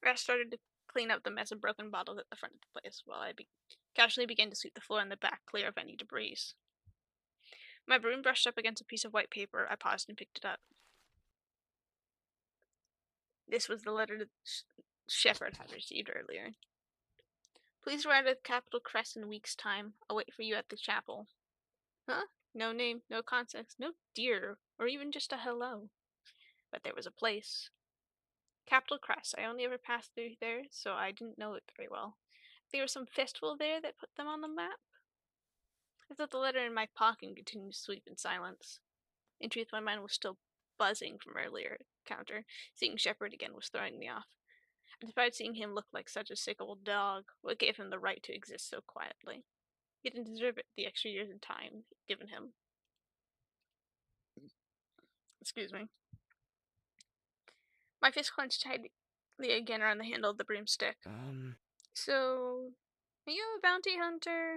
Vash started to clean up the mess of broken bottles at the front of the place while I casually began to sweep the floor and the back clear of any debris. My broom brushed up against a piece of white paper. I paused and picked it up. This was the letter that Shepard had received earlier. Please write a capital crest in a week's time. I'll wait for you at the chapel. Huh? No name, no context, no dear, or even just a hello. But there was a place. Capital Crest. I only ever passed through there, so I didn't know it very well. There was some festival there that put them on the map. I put the letter in my pocket and continued to sleep in silence. In truth, my mind was still buzzing from earlier encounter. Seeing Shepard again was throwing me off. And despite seeing him look like such a sick old dog, what gave him the right to exist so quietly? He didn't deserve it, the extra years and time given him. Excuse me. My fist clenched tightly again around the handle of the broomstick. So, are you a bounty hunter?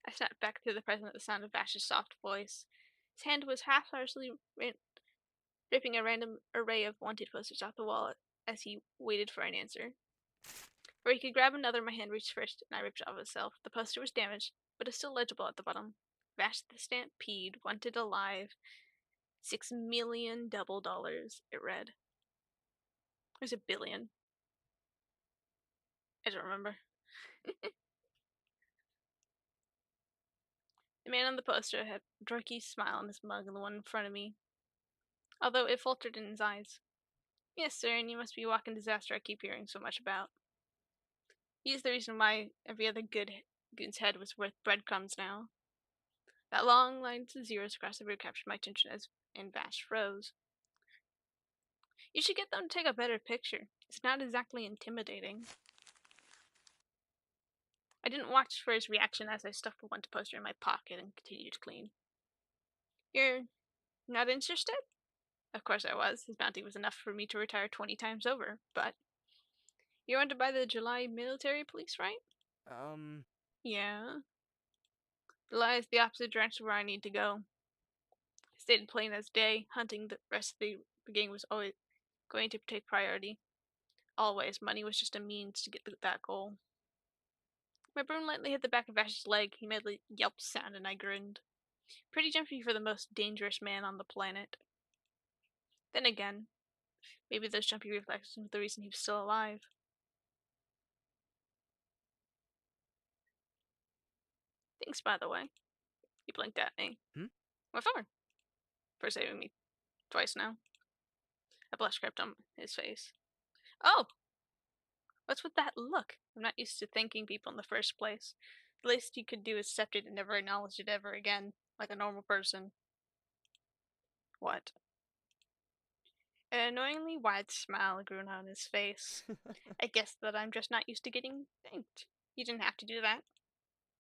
I snapped back to the present at the sound of Vash's soft voice. His hand was half-heartedly ripping a random array of wanted posters off the wall as he waited for an answer. Before he could grab another, my hand reached first, and I ripped it off itself. The poster was damaged, but it's still legible at the bottom. Vash the Stampede, wanted alive. $6 million double dollars, it read. There's a billion. I don't remember. The man on the poster had a dorky smile on his mug and the one in front of me, although it faltered in his eyes. Yes, sir, and you must be walking disaster I keep hearing so much about. He's the reason why every other goon's head was worth breadcrumbs now. That long line of zeros across the room captured my attention and Vash froze. You should get them to take a better picture. It's not exactly intimidating. I didn't watch for his reaction as I stuffed one poster in my pocket and continued to clean. You're not interested? Of course I was. His bounty was enough for me to retire 20 times over, but... You're wanted by the July military police, right? Yeah. The lie is the opposite direction where I need to go. Stayed plain as day, hunting the rest of the gang was always going to take priority. Always, money was just a means to get that goal. My broom lightly hit the back of Ash's leg. He made a yelp sound, and I grinned. Pretty jumpy for the most dangerous man on the planet. Then again, maybe those jumpy reflexes were the reason he was still alive. Thanks, by the way. He blinked at me. What for? For saving me twice now. A blush crept on his face. Oh! What's with that look? I'm not used to thanking people in the first place. The least you could do is accept it and never acknowledge it ever again, like a normal person. What? An annoyingly wide smile grew on his face. I guess that I'm just not used to getting thanked. You didn't have to do that.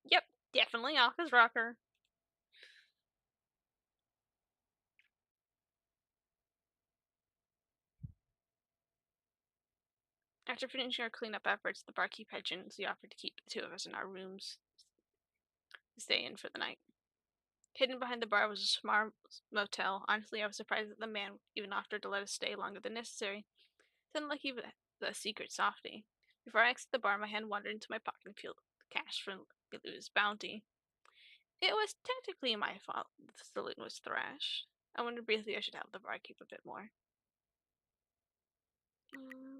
Yep, definitely off his rocker. After finishing our cleanup efforts, the barkeep had generously offered to keep the two of us in our rooms to stay in for the night. Hidden behind the bar was a smart motel. Honestly, I was surprised that the man even offered to let us stay longer than necessary. Sounded like he was a secret softy. Before I exited the bar, my hand wandered into my pocket and peeled the cash from Lou's bounty. It was technically my fault that the saloon was thrashed. I wondered briefly if I should help the barkeep a bit more.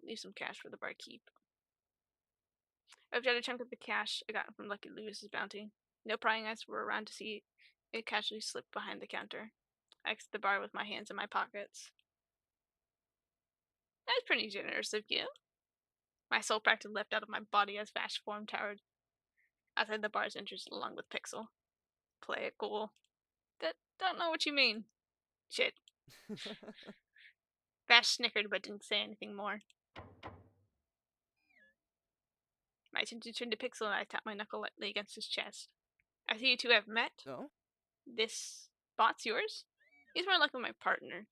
Leave some cash for the barkeep. I whipped out a chunk of the cash I got from Lucky Lewis's bounty. No prying eyes were around to see it casually slip behind the counter. I exited the bar with my hands in my pockets. That's pretty generous of you. My soul practically leapt out of my body as Vash form towered outside the bar's entrance along with Pixel. Play it cool. Don't know what you mean. Shit. Vash snickered but didn't say anything more. My attention turned to Pixel and I tapped my knuckle lightly against his chest. I see you two have met. Oh? This bot's yours? He's more likely my partner.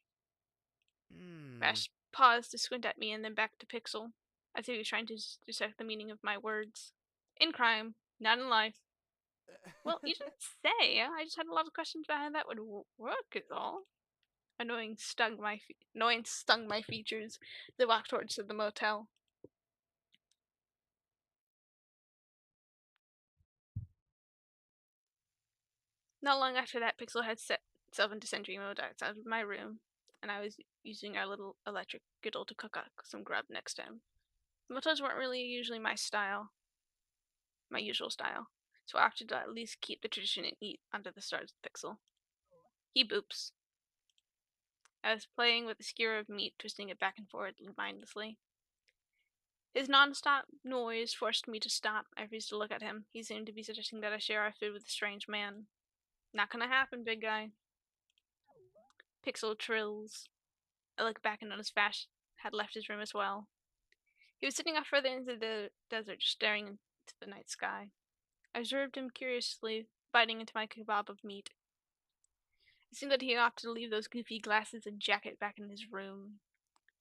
Hmm. Vash paused to squint at me and then back to Pixel, as if he was trying to dissect the meaning of my words. In crime, not in life. Well, you didn't say. I just had a lot of questions about how that would work, is all. Annoying stung my features as I walked towards the motel. Not long after that, Pixel had set itself into sentry mode outside of my room, and I was using our little electric griddle to cook up some grub next time. The motels weren't really usually my usual style, so I opted to at least keep the tradition and eat under the stars with Pixel. He boops. I was playing with a skewer of meat, twisting it back and forth mindlessly. His non-stop noise forced me to stop. I refused to look at him. He seemed to be suggesting that I share our food with a strange man. Not gonna happen, big guy. Pixel trills. I looked back and noticed Vash had left his room as well. He was sitting off further into the desert, staring into the night sky. I observed him curiously, biting into my kebab of meat. It seemed that he opted to leave those goofy glasses and jacket back in his room.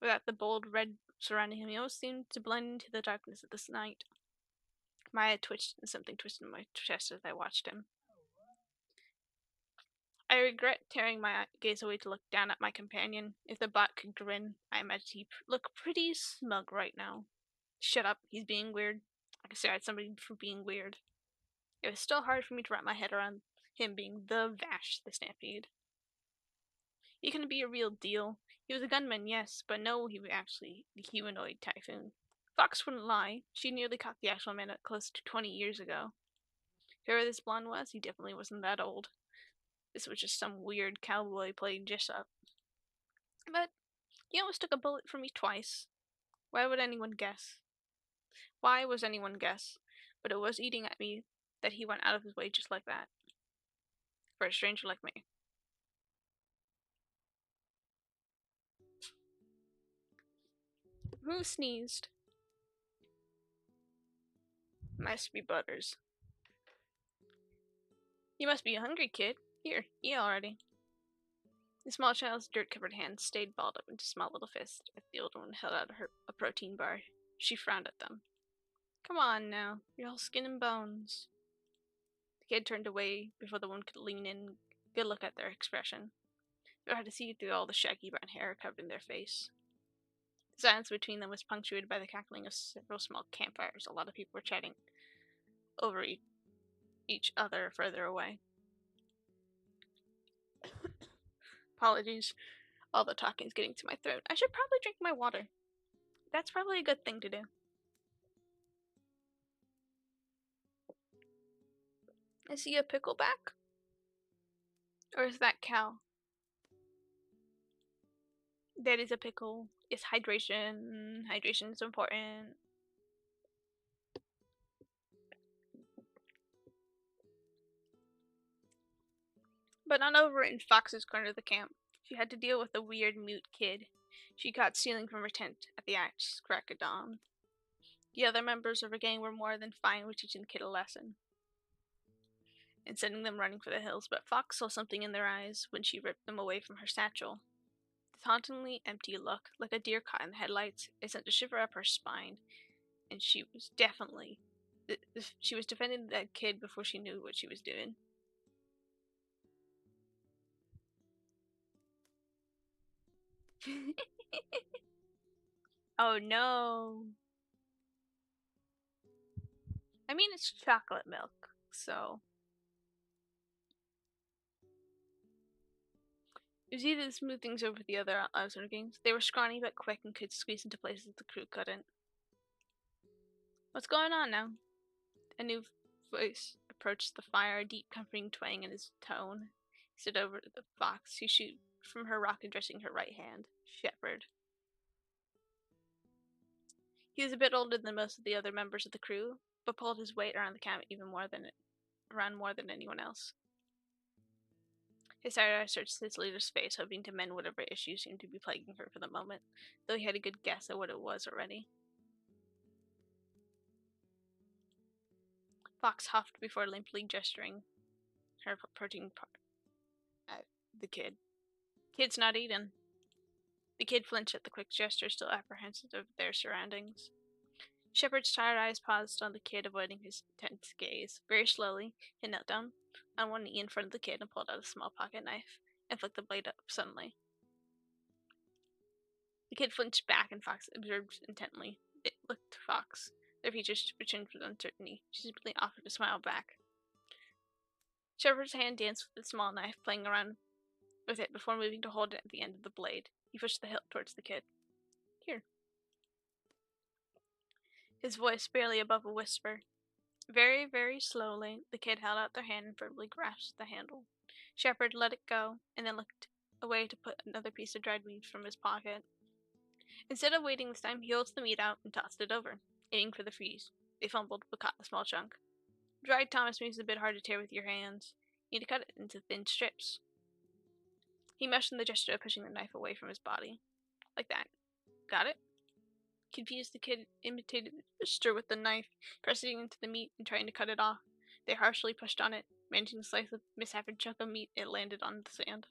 Without the bold red surrounding him, he almost seemed to blend into the darkness of this night. My head twitched and something twisted in my chest as I watched him. I regret tearing my gaze away to look down at my companion. If the bot could grin, I imagined he'd look pretty smug right now. Shut up, he's being weird. I could stare at somebody for being weird. It was still hard for me to wrap my head around him being the Vash the Stampede. He couldn't be a real deal. He was a gunman, yes, but no, he was actually the humanoid typhoon. Fox wouldn't lie. She nearly caught the actual man at close to 20 years ago. Whoever this blonde was, he definitely wasn't that old. This was just some weird cowboy playing Jessup. But he almost took a bullet for me twice. Why would anyone guess? Why was anyone guess? But it was eating at me that he went out of his way just like that. For a stranger like me. Who sneezed? Must be Butters. You must be hungry, kid. Here, eat already. The small child's dirt-covered hands stayed balled up into small little fists as the older one held out a protein bar. She frowned at them. Come on now, you're all skin and bones. The kid turned away before the woman could lean in and get a look at their expression. They were hard to see through all the shaggy brown hair covering their face. The silence between them was punctuated by the cackling of several small campfires. A lot of people were chatting over each other further away. Apologies. All the talking's getting to my throat. I should probably drink my water. That's probably a good thing to do. Is he a pickleback? Or is that cow? That is a pickle. It's hydration. Hydration is important. But not over in Fox's corner of the camp. She had to deal with a weird, mute kid she caught stealing from her tent at the crack of dawn. The other members of her gang were more than fine with teaching the kid a lesson and sending them running for the hills, but Fox saw something in their eyes when she ripped them away from her satchel. The hauntingly empty look, like a deer caught in the headlights, it sent a shiver up her spine, and she was defending that kid before she knew what she was doing. Oh no. I mean, it's chocolate milk, so. It was easy to smooth things over with the other games. They were scrawny but quick and could squeeze into places the crew couldn't. What's going on now? A new voice approached the fire, a deep, comforting twang in his tone. He stood over the fox, who shoot from her rock addressing her right hand, Shepherd. He was a bit older than most of the other members of the crew, but pulled his weight around the camp more than anyone else. His side eye searched his leader's face, hoping to mend whatever issues seemed to be plaguing her for the moment, though he had a good guess at what it was already. Fox huffed before limply gesturing her approaching at the kid. Kid's not eating. The kid flinched at the quick gesture, still apprehensive of their surroundings. Shepard's tired eyes paused on the kid, avoiding his tense gaze. Very slowly, he knelt down on one knee in front of the kid and pulled out a small pocket knife and flicked the blade up suddenly. The kid flinched back, and Fox observed intently. It looked to Fox, their features tinged with uncertainty. She simply offered a smile back. Shepard's hand danced with the small knife, playing around with it before moving to hold it at the end of the blade. He pushed the hilt towards the kid. Here. His voice barely above a whisper. Very, very slowly, the kid held out their hand and firmly grasped the handle. Shepard let it go, and then looked away to put another piece of dried meat from his pocket. Instead of waiting this time, he holds the meat out and tossed it over, aiming for the freeze. They fumbled, but caught the small chunk. Dried Thomas meat is a bit hard to tear with your hands. You need to cut it into thin strips. He motioned the gesture of pushing the knife away from his body. Like that. Got it? Confused, the kid imitated the gesture with the knife, pressing into the meat and trying to cut it off. They harshly pushed on it, managing to slice a misshapen chunk of meat. It landed on the sand.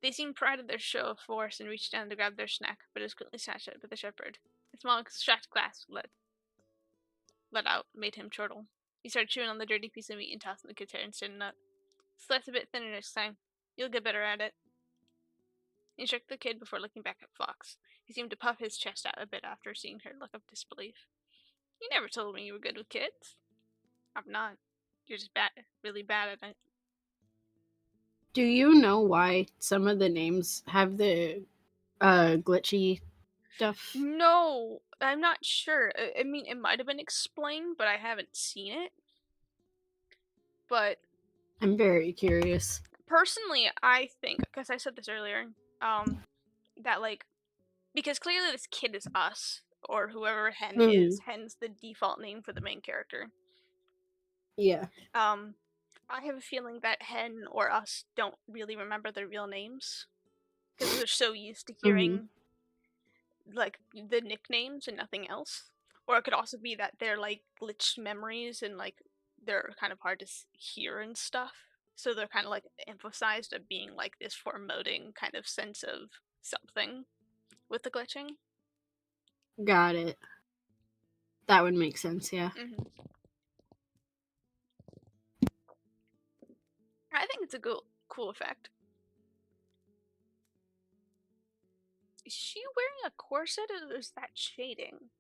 They seemed proud of their show of force and reached down to grab their snack, but it was quickly snatched up by the shepherd. A small extract glass let out made him chortle. He started chewing on the dirty piece of meat and tossing the kid's hair and standing up. Slice a bit thinner next time. You'll get better at it. He shook the kid before looking back at Fox. He seemed to puff his chest out a bit after seeing her look of disbelief. You never told me you were good with kids. I'm not. You're just really bad at it. Do you know why some of the names have the glitchy stuff? No, I'm not sure. I mean, it might have been explained, but I haven't seen it. But I'm very curious. personally, I think, because I said this earlier, that because clearly this kid is us, or whoever Hen is. Hen's the default name for the main character. Yeah. I have a feeling that Hen or us don't really remember their real names because they're so used to hearing the nicknames and nothing else. Or it could also be that they're glitched memories and they're kind of hard to hear and stuff. So they're kind of emphasized of being this foreboding kind of sense of something with the glitching. Got it. That would make sense, yeah. Mm-hmm. I think it's a cool effect. Is she wearing a corset or is that shading?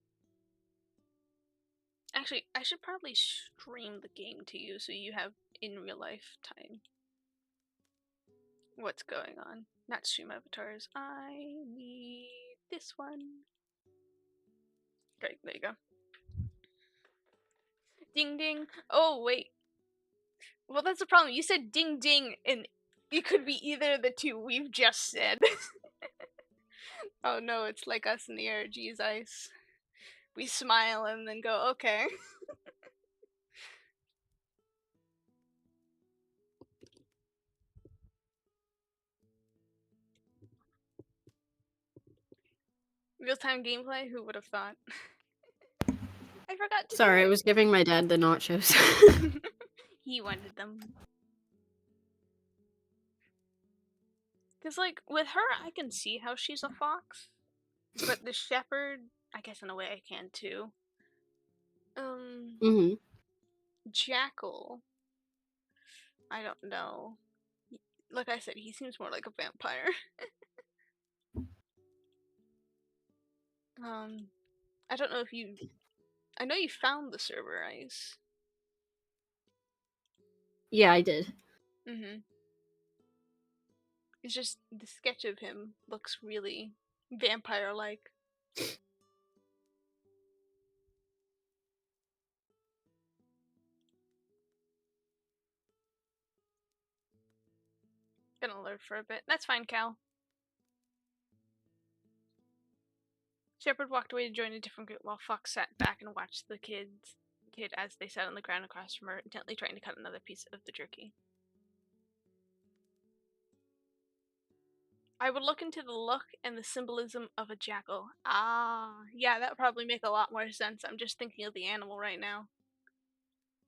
Actually, I should probably stream the game to you so you have in real life time what's going on. Not stream avatars. I need this one. Okay, there you go. Ding ding. Oh, wait. Well, that's the problem. You said ding ding, and it could be either of the two we've just said. Oh no, it's like us in the air. Geez, ice. We smile and then go, okay. Real-time gameplay? Who would have thought? I forgot to Sorry, I do was giving my dad the nachos. it. He wanted them. Because, like, with her, I can see how she's a fox. But the shepherd, I guess in a way I can too. Mm-hmm. Jackal. I don't know. Like I said, he seems more like a vampire. I don't know if you. I know you found the server, Ice. Yeah, I did. Mm-hmm. It's just the sketch of him looks really vampire-like. Gonna load for a bit. That's fine, Cal. Shepard walked away to join a different group while Fox sat back and watched the kid as they sat on the ground across from her, intently trying to cut another piece of the jerky. I would look into the look and the symbolism of a jackal. Ah, yeah, that would probably make a lot more sense. I'm just thinking of the animal right now.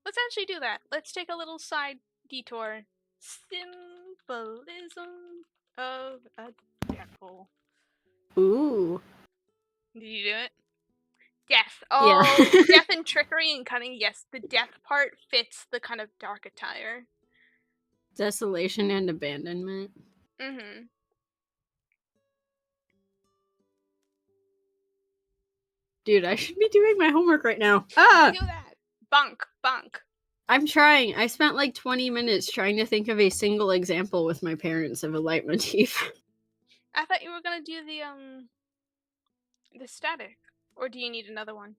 Let's actually do that. Let's take a little side detour. Symbolism of a jackal. Ooh. Did you do it? Death. Yeah. Oh, death and trickery and cunning. Yes, the death part fits the kind of dark attire. Desolation and abandonment. Mm-hmm. Dude, I should be doing my homework right now. Ah! Do that. Bunk. Bunk. I'm trying. I spent like 20 minutes trying to think of a single example with my parents of a leitmotif. I thought you were gonna do the static. Or do you need another one?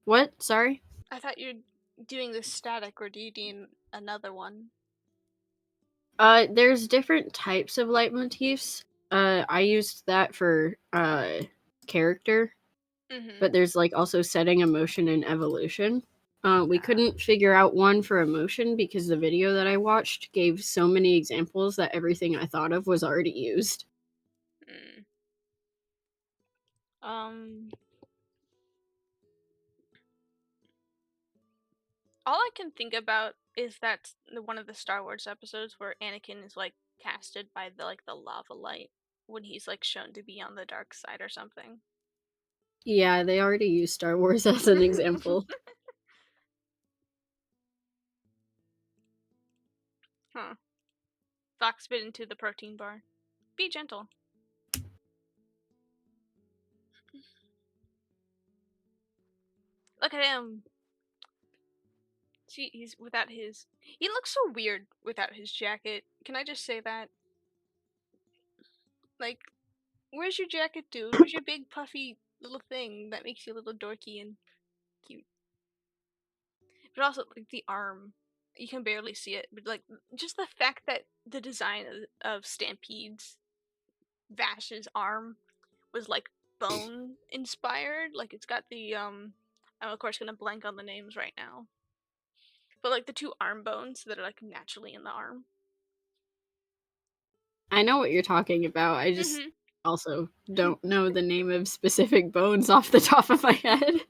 What? Sorry? I thought you were doing the static, or do you need another one? There's different types of leitmotifs. I used that for, character, Mm-hmm. but there's, like, also setting, emotion, and evolution. We Ah. couldn't figure out one for emotion because the video that I watched gave so many examples that everything I thought of was already used. All I can think about is that one of the Star Wars episodes where Anakin is like casted by the lava light when he's like shown to be on the dark side or something. Yeah, they already used Star Wars as an example. Huh. Fox bit into the protein bar. Be gentle. Look at him. See, he's without his. He looks so weird without his jacket. Can I just say that? Like, where's your jacket, dude? Where's your big puffy little thing that makes you a little dorky and cute? But also, like, the arm. You can barely see it, but like, just the fact that the design of Stampede's Vash's arm was like bone inspired. Like, it's got the I'm of course gonna blank on the names right now. But like the two arm bones that are like naturally in the arm. I know what you're talking about. I just Mm-hmm. also don't know the name of specific bones off the top of my head.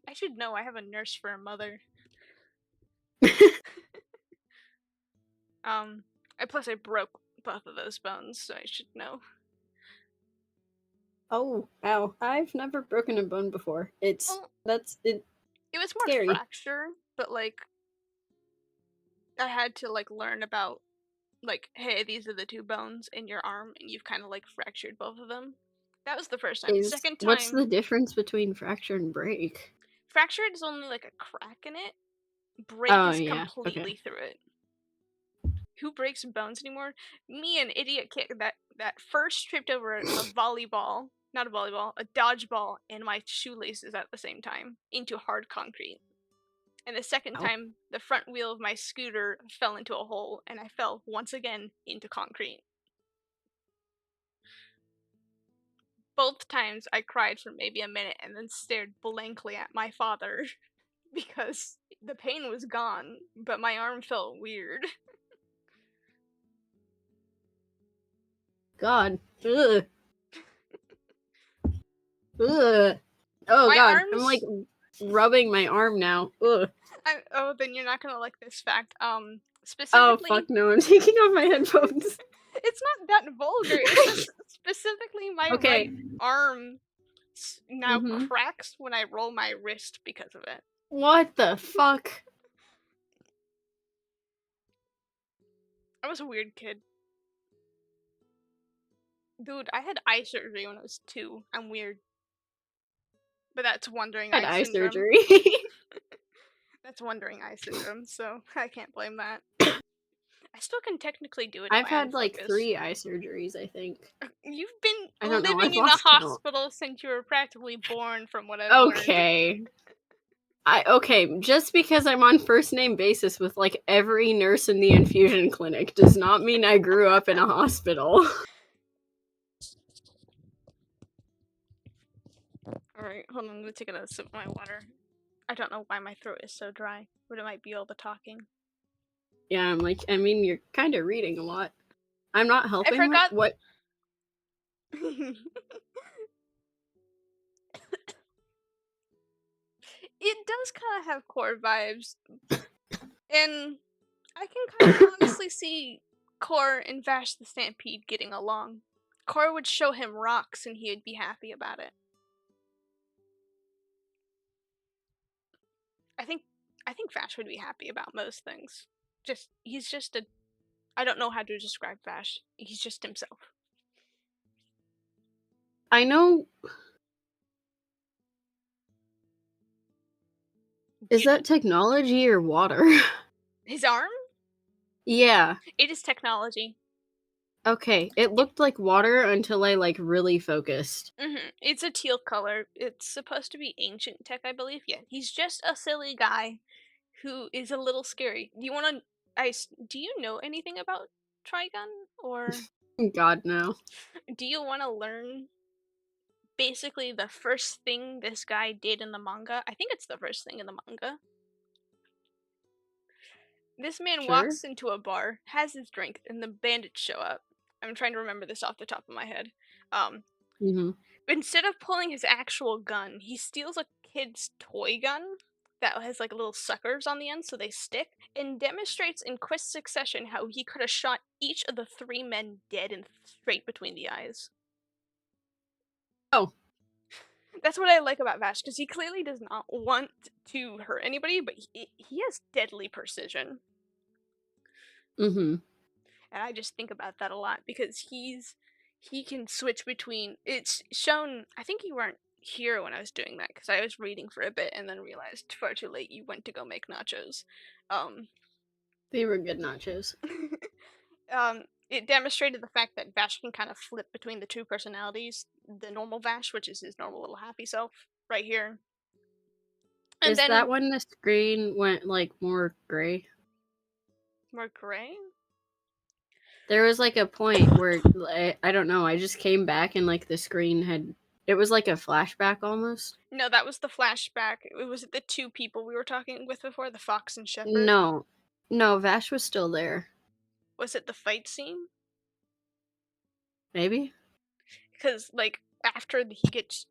I should know. I have a nurse for a mother. Plus I broke both of those bones, so I should know. Oh, wow. I've never broken a bone before. Well, It it was more scary. fracture, but like I had to like learn about like, hey, these are the two bones in your arm, and you've kind of like fractured both of them. That was the first time. The second What's the time, difference between fracture and break? fractured is only like a crack in it. Break Oh is yeah, okay. completely through it. Who breaks bones anymore? Me, an idiot kid that first tripped over a volleyball, not a volleyball, a dodgeball, and my shoelaces at the same time into hard concrete. And the second Oh. time, the front wheel of my scooter fell into a hole, and I fell once again into concrete. Both times I cried for maybe a minute and then stared blankly at my father because the pain was gone, but my arm felt weird. God. Ugh. Ugh. Oh My god, I'm like arms. rubbing my arm now. Ugh. Oh, then you're not gonna like this fact. Oh Specifically, fuck no, I'm taking off my headphones. it's not that vulgar. It's just specifically my right Okay. arm now Mm-hmm. cracks when I roll my wrist because of it. What the fuck? I was a weird kid. Dude, I had eye surgery when I was 2. I'm weird. But that's wandering I had eye eye syndrome. surgery. That's wandering eye syndrome, so I can't blame that. I still can technically do it if I've I had like unfocus. 3 eye surgeries, I think. You've been I don't know, living I've in a lost count. hospital since you were practically born, from what I've learned. Okay. Okay, just because I'm on first name basis with like every nurse in the infusion clinic does not mean I grew up in a hospital. Alright, hold on, I'm gonna take another sip of my water. I don't know why my throat is so dry, but it might be all the talking. Yeah, I'm like, I mean, you're kind of reading a lot. I'm not I helping with forgot. what. It does kind of have core vibes, and I can kind of honestly see Core and Vash the Stampede getting along. Core would show him rocks, and he would be happy about it. I think Vash would be happy about most things. He's just a. I don't know how to describe Vash. He's just himself. I know. Is that technology or water? His arm? Yeah. It is technology. Okay. It looked like water until I like really focused. It's a teal color. It's supposed to be ancient tech, I believe. Yeah, he's just a silly guy who is a little scary. Do you want to? Do you know anything about Trigun, or God no. do you want to learn basically the first thing this guy did in the manga? I think it's the first thing in the manga. This man Sure. walks into a bar, has his drink, and the bandits show up. I'm trying to remember this off the top of my head. Mm-hmm. Instead of pulling his actual gun, he steals a kid's toy gun that has like little suckers on the end so they stick, and demonstrates in quick succession how he could have shot each of the 3 men dead and straight between the eyes. Oh. That's what I like about Vash, because he clearly does not want to hurt anybody, but he has deadly precision. Mm-hmm. And I just think about that a lot because he can switch between. It's shown. I think you weren't here when I was doing that because I was reading for a bit and then realized far too late you went to go make nachos. They were good nachos. It demonstrated the fact that Vash can kind of flip between the two personalities. The normal Vash, which is his normal little happy self, right here, and Is that then when the screen went like more gray? more gray. There was like a point where I don't know, I just came back and like the screen had it was like a flashback almost. No, that was the flashback. It was the 2 people we were talking with before, the Fox and Shepherd. No. No, Vash was still there. Was it the fight scene? Maybe? Because like after he gets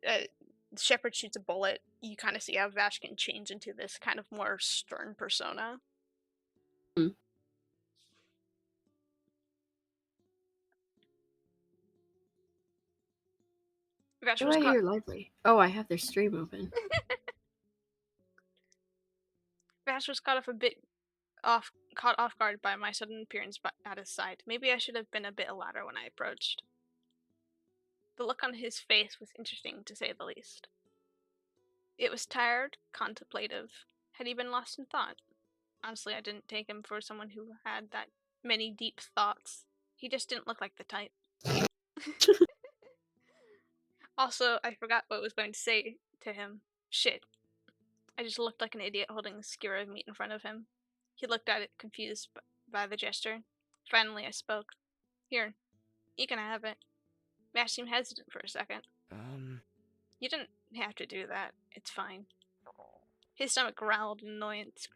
Shepard shoots a bullet, you kind of see how Vash can change into this kind of more stern persona. Hmm. Vash Do was I caught. hear lively? Oh, I have their stream open. Vash was caught off a bit caught off guard by my sudden appearance at his side. Maybe I should have been a bit louder when I approached. The look on his face was interesting, to say the least. It was tired, contemplative. Had he been lost in thought? Honestly, I didn't take him for someone who had that many deep thoughts. He just didn't look like the type. Also, I forgot what I was going to say to him. Shit. I just looked like an idiot holding a skewer of meat in front of him. He looked at it, confused by the gesture. Finally, I spoke. Here, you can have it. Mash seemed hesitant for a second. You didn't have to do that. It's fine. His stomach growled in annoyance,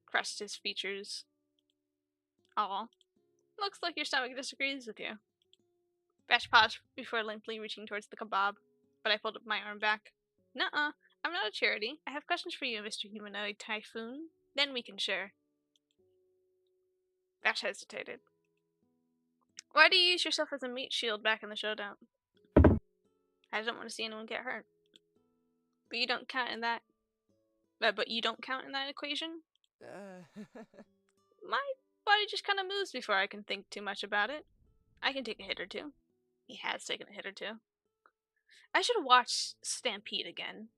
crushed his features. Aw. Looks like your stomach disagrees with you. Bash paused before limply reaching towards the kebab, but I pulled my arm back. Nuh-uh. I'm not a charity. I have questions for you, Mr. Humanoid Typhoon. Then we can share. Bash hesitated. Why do you use yourself as a meat shield back in the showdown? I don't want to see anyone get hurt. But you don't count in that. But you don't count in that equation? My body just kind of moves before I can think too much about it. I can take a hit or two. He has taken a hit or two. I should watch Stampede again.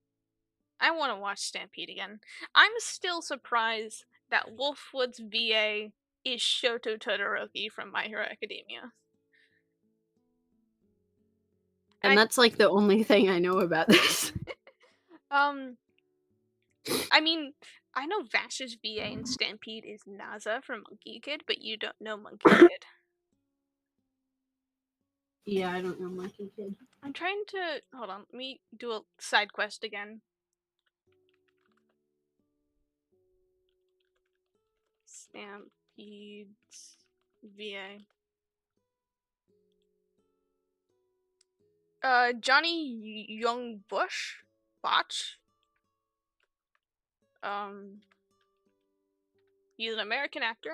I want to watch Stampede again. I'm still surprised that Wolfwood's VA is Shoto Todoroki from My Hero Academia. And that's like the only thing I know about this. I mean, I know Vash's VA in Stampede is Naza from Monkey Kid, but you don't know Monkey Kid. Yeah, I don't know Monkey Kid. I'm trying to... Hold on, let me do a side quest again. Stampede's VA. Johnny Young Bush? Botch? He's an American actor.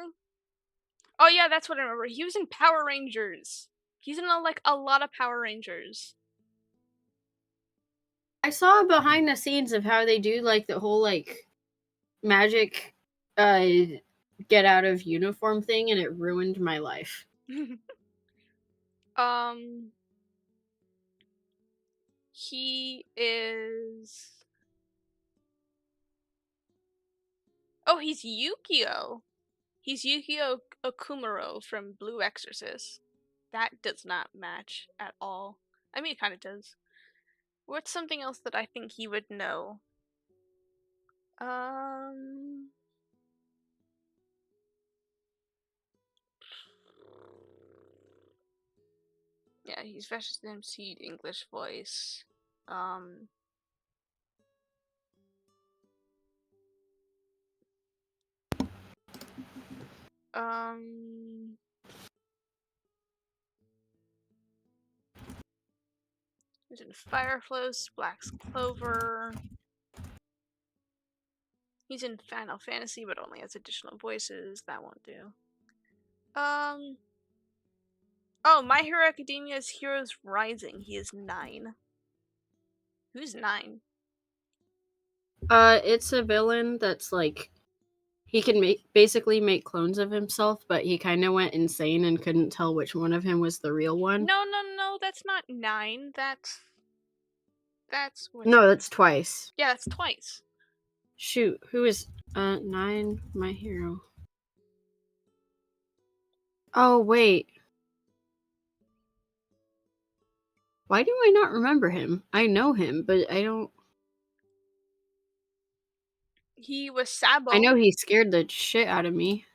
Oh yeah, that's what I remember. He was in Power Rangers. He's in a lot of Power Rangers. I saw behind the scenes of how they do like the whole like magic get out of uniform thing, and it ruined my life. He is... Oh, he's Yukio. He's Yukio Okumuro from Blue Exorcist. That does not match at all. I mean, it kind of does. What's something else that I think he would know? Yeah, he's Vash's MC English voice. He's in Fireflows, Black's Clover. He's in Final Fantasy, but only has additional voices. That won't do. Oh, My Hero Academia's Heroes Rising. He is 9. Who's 9? It's a villain that's like he can basically make clones of himself, but he kind of went insane and couldn't tell which one of him was the real one. No, that's not 9. That's what? No, that's twice. Yeah, that's twice. Shoot, who is 9? My Hero. Oh wait. Why do I not remember him? I know him, but I don't. He was Sabo. I know he scared the shit out of me.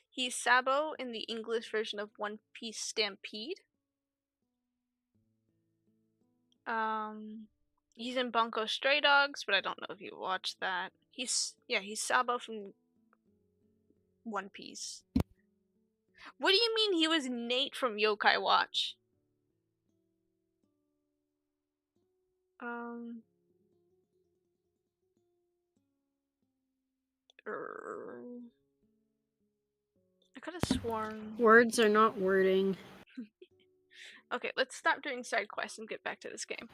He's Sabo in the English version of One Piece Stampede. He's in Bunko Stray Dogs, but I don't know if you watched that. He's Sabo from One Piece. What do you mean he was Nate from Yokai Watch? I could have sworn. Words are not wording. Okay, let's stop doing side quests and get back to this game.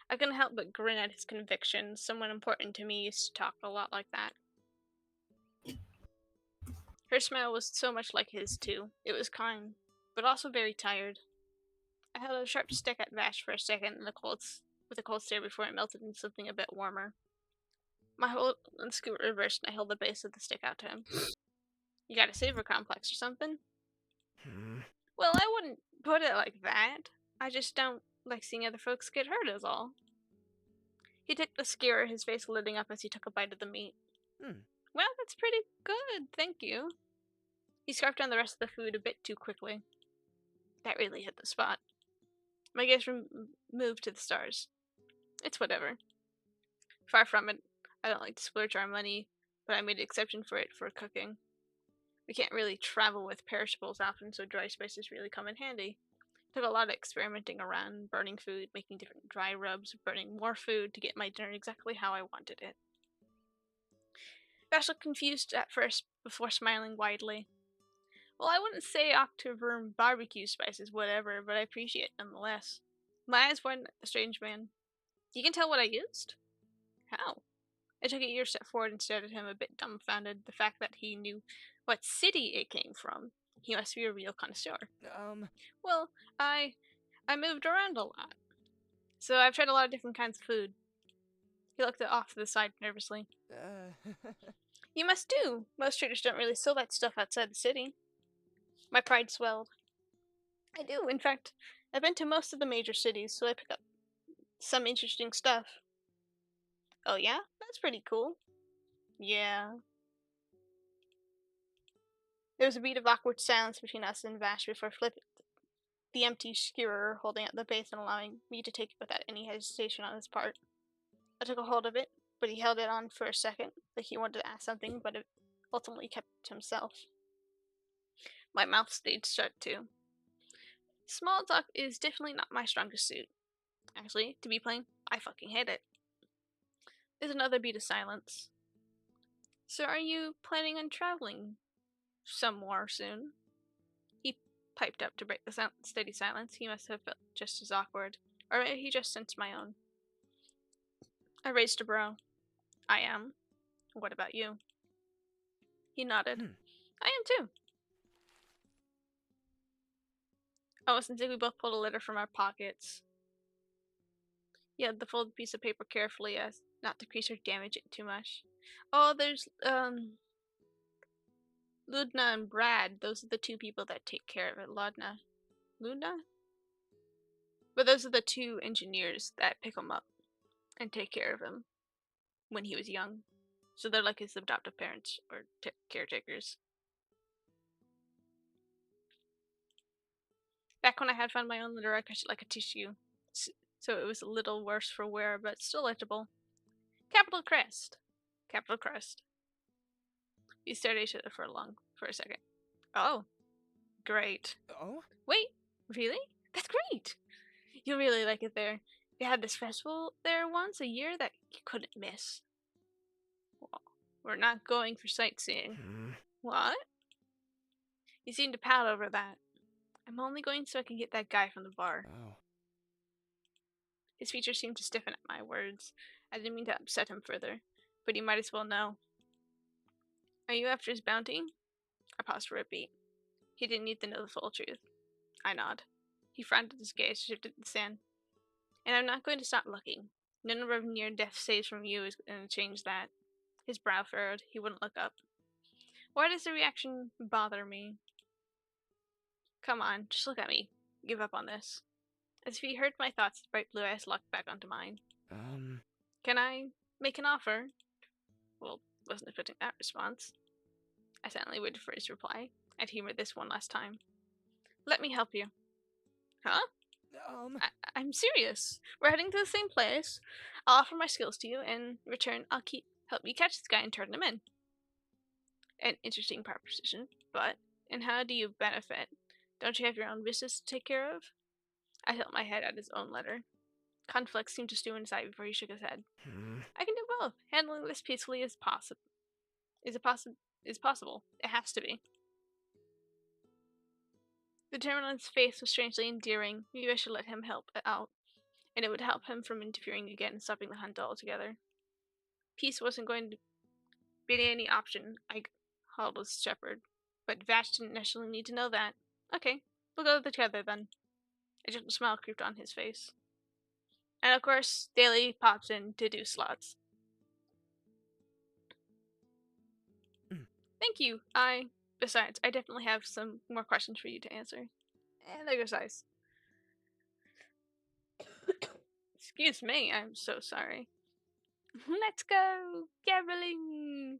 I couldn't help but grin at his conviction. Someone important to me used to talk a lot like that. Her smile was so much like his, too. It was kind, but also very tired. I held a sharp stick at Vash for a second with a cold stare before it melted into something a bit warmer. My hold and scoot reversed, and I held the base of the stick out to him. You got a saver complex or something? Well, I wouldn't put it like that. I just don't like seeing other folks get hurt, is all. He took the skewer, his face lighting up as he took a bite of the meat. Well, that's pretty good, thank you. He scarfed down the rest of the food a bit too quickly. That really hit the spot. My gaze moved to the stars. It's whatever. Far from it. I don't like to splurge our money, but I made an exception for it for cooking. We can't really travel with perishables often, so dry spices really come in handy. Took a lot of experimenting around, burning food, making different dry rubs, burning more food to get my dinner exactly how I wanted it. Vash looked confused at first, before smiling widely. Well, I wouldn't say October barbecue spices, whatever, but I appreciate it nonetheless. My eyes widened at the strange man. You can tell what I used? How? I took a year step forward and stared at him, a bit dumbfounded. The fact that he knew what city it came from. He must be a real connoisseur. Well, I moved around a lot. So I've tried a lot of different kinds of food. He looked off to the side nervously. You must do. Most traders don't really sell that stuff outside the city. My pride swelled. I do. In fact, I've been to most of the major cities, so I pick up some interesting stuff. Oh yeah? That's pretty cool. Yeah. There was a beat of awkward silence between us and Vash before flipping the empty skewer, holding out the base and allowing me to take it without any hesitation on his part. I took a hold of it, but he held it on for a second, like he wanted to ask something, but it ultimately kept it to himself. My mouth stayed shut too. Small talk is definitely not my strongest suit. Actually, to be plain, I fucking hate it. There's another beat of silence. So are you planning on traveling somewhere soon? He piped up to break the steady silence. He must have felt just as awkward, or maybe he just sensed my own. I raised a brow. I am. What about you? He nodded. I am too. Almost instantly, we both pulled a letter from our pockets. He had the folded piece of paper carefully as not to crease or damage it too much. Oh, there's, Ludna and Brad. Those are the two people that take care of it. Ludna? But those are the two engineers that pick him up and take care of him when he was young. So they're like his adoptive parents or caretakers. Back when I had found my own letter, I crushed it like a tissue. So it was a little worse for wear, but still legible. Capital Crest. Capital Crest. We stared at each other for a second. Oh. Great. Oh? Wait, really? That's great! You'll really like it there. We had this festival there once a year that you couldn't miss. Well, we're not going for sightseeing. What? You seem to pout over that. I'm only going so I can get that guy from the bar. Oh. His features seemed to stiffen at my words. I didn't mean to upset him further, but he might as well know. Are you after his bounty? I paused for a beat. He didn't need to know the full truth. I nod. He frowned at his gaze, shifted the sand. And I'm not going to stop looking. No number of near-death saves from you is going to change that. His brow furrowed. He wouldn't look up. Why does the reaction bother me? Come on, just look at me. Give up on this. As if he heard my thoughts, his bright blue eyes locked back onto mine. Can I make an offer? Well, wasn't expecting that response. I silently waited for his reply. I'd humor this one last time. Let me help you. Huh? I'm serious. We're heading to the same place. I'll offer my skills to you, and in return, I'll help you catch this guy and turn him in. An interesting proposition, but and how do you benefit? Don't you have your own business to take care of? I held my head at his own letter. Conflict seemed to stew in his eye before he shook his head. I can do both. Handling this peacefully is possible. Is possible. It has to be. The Terminal's face was strangely endearing. Maybe I should let him help it out. and it would help him from interfering again and stopping the hunt altogether. Peace wasn't going to be any option. I called as shepherd, but Vash didn't necessarily need to know that. Okay, we'll go together then. A gentle smile creeped on his face. And of course, Daly pops in to do slots. Thank you. Besides, I definitely have some more questions for you to answer. And there goes Ice. Excuse me, I'm so sorry. Let's go, gambling.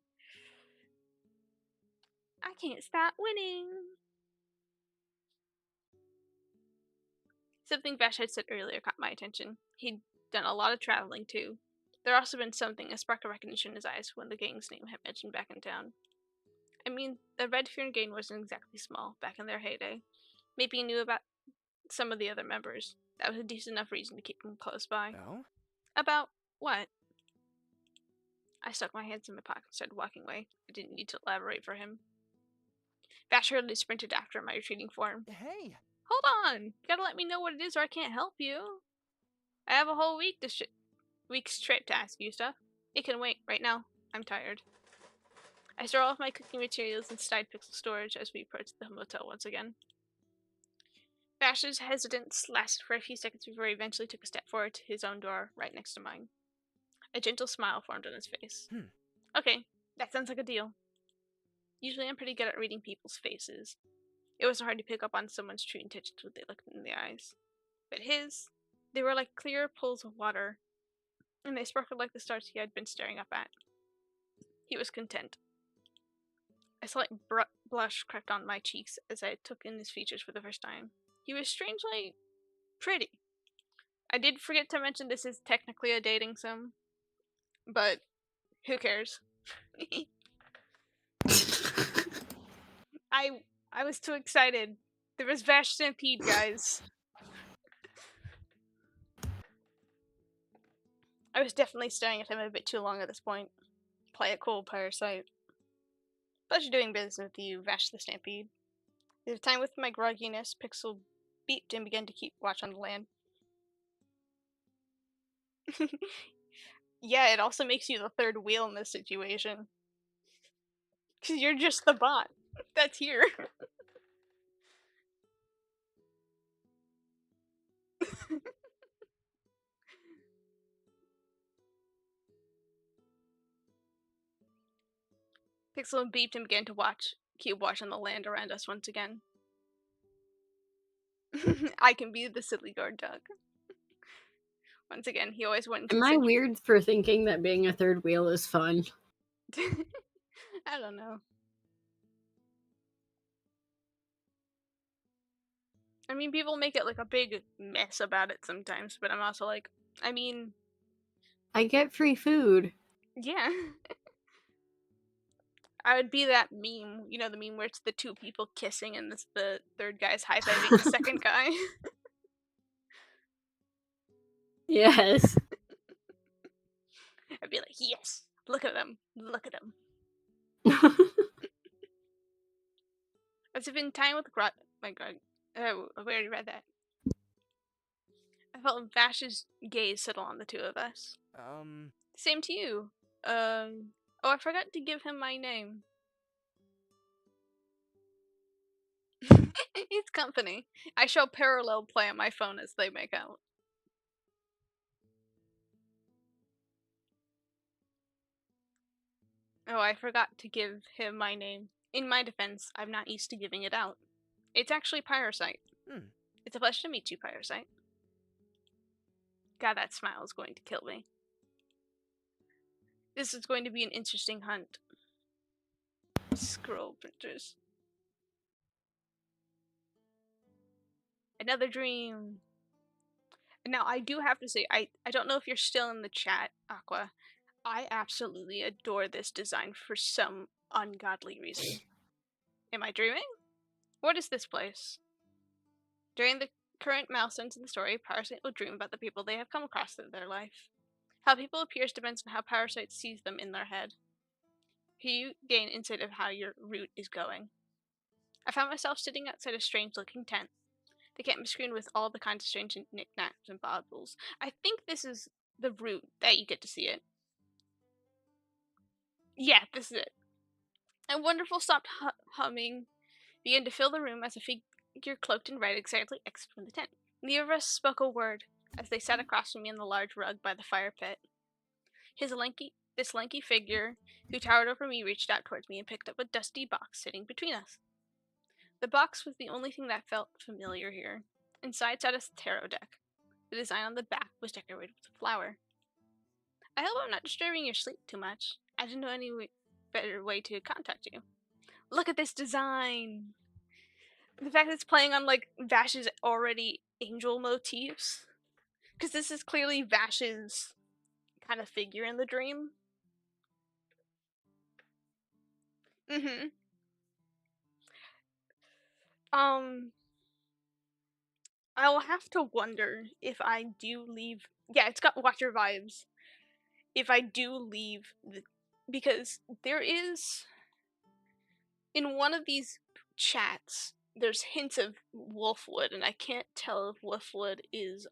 I can't stop winning. Something Vash had said earlier caught my attention. He'd done a lot of traveling too. There also been something, a spark of recognition in his eyes when the gang's name had mentioned back in town. I mean, the Red Fern gang wasn't exactly small back in their heyday. Maybe he knew about some of the other members. That was a decent enough reason to keep him close by. Oh? About what? I stuck my hands in my pocket and started walking away. I didn't need to elaborate for him. Vash hurriedly sprinted after my retreating form. Hey! Hold on! You gotta let me know what it is or I can't help you. I have a whole week's trip to ask you stuff. It can wait. Right now, I'm tired. I store all of my cooking materials inside pixel storage as we approach the motel once again. Vash's hesitance lasted for a few seconds before he eventually took a step forward to his own door right next to mine. A gentle smile formed on his face. Okay, that sounds like a deal. Usually I'm pretty good at reading people's faces. It wasn't hard to pick up on someone's true intentions when they looked in the eyes. But his, they were like clear pools of water, and they sparkled like the stars he had been staring up at. He was content. A slight blush crept on my cheeks as I took in his features for the first time. He was strangely pretty. I did forget to mention this is technically a dating sim, but who cares? I was too excited. There was Vash Stampede, guys. I was definitely staring at him a bit too long at this point. Play it cool, Parasite. Pleasure doing business with you, Vash the Stampede. At the time with my grogginess, Pixel beeped and began to keep watch on the land. Yeah, it also makes you the third wheel in this situation. Because you're just the bot that's here. Pixel beeped and began to keep watch on the land around us once again. I can be the silly guard dog. Once again, he always went Am I weird for thinking that being a third wheel is fun? I don't know. I mean, people make it like a big mess about it sometimes, but I'm also like, I mean, I get free food. yeah. I would be that meme, you know, the meme where it's the two people kissing and the third guy's high-fiving the second guy. Yes. I'd be like, yes, look at them, look at them. As if in time with my god, oh, I already read that. I felt Vash's gaze settle on the two of us. Same to you. Oh, I forgot to give him my name. He's company. I show parallel play on my phone as they make out. Oh, I forgot to give him my name. In my defense, I'm not used to giving it out. It's actually Parasite. It's a pleasure to meet you, Parasite. God, that smile is going to kill me. This is going to be an interesting hunt. Scroll printers. Another dream. Now, I do have to say, I don't know if you're still in the chat, Aqua. I absolutely adore this design for some ungodly reason. Am I dreaming? What is this place? During the current milestones in the story, Parasite will dream about the people they have come across in their life. How people appears depends on how Parasite sees them in their head. Here you gain insight of how your route is going. I found myself sitting outside a strange-looking tent. They can't be screened with all the kinds of strange knickknacks and baubles. I think this is the route that you get to see it. Yeah, this is it. And Wonderful stopped humming, began to fill the room as a figure cloaked in red excitedly exited from the tent. Neither of us spoke a word as they sat across from me on the large rug by the fire pit. This lanky figure who towered over me reached out towards me and picked up a dusty box sitting between us. The box was the only thing that felt familiar here. Inside sat a tarot deck. The design on the back was decorated with a flower. I hope I'm not disturbing your sleep too much. I didn't know any better way to contact you. Look at this design! The fact that it's playing on, like, Vash's already angel motifs. Because this is clearly Vash's kind of figure in the dream. Mm-hmm. I will have to wonder if I do leave. Yeah, it's got Watcher vibes. If I do leave because there is in one of these chats there's hints of Wolfwood, and I can't tell if Wolfwood is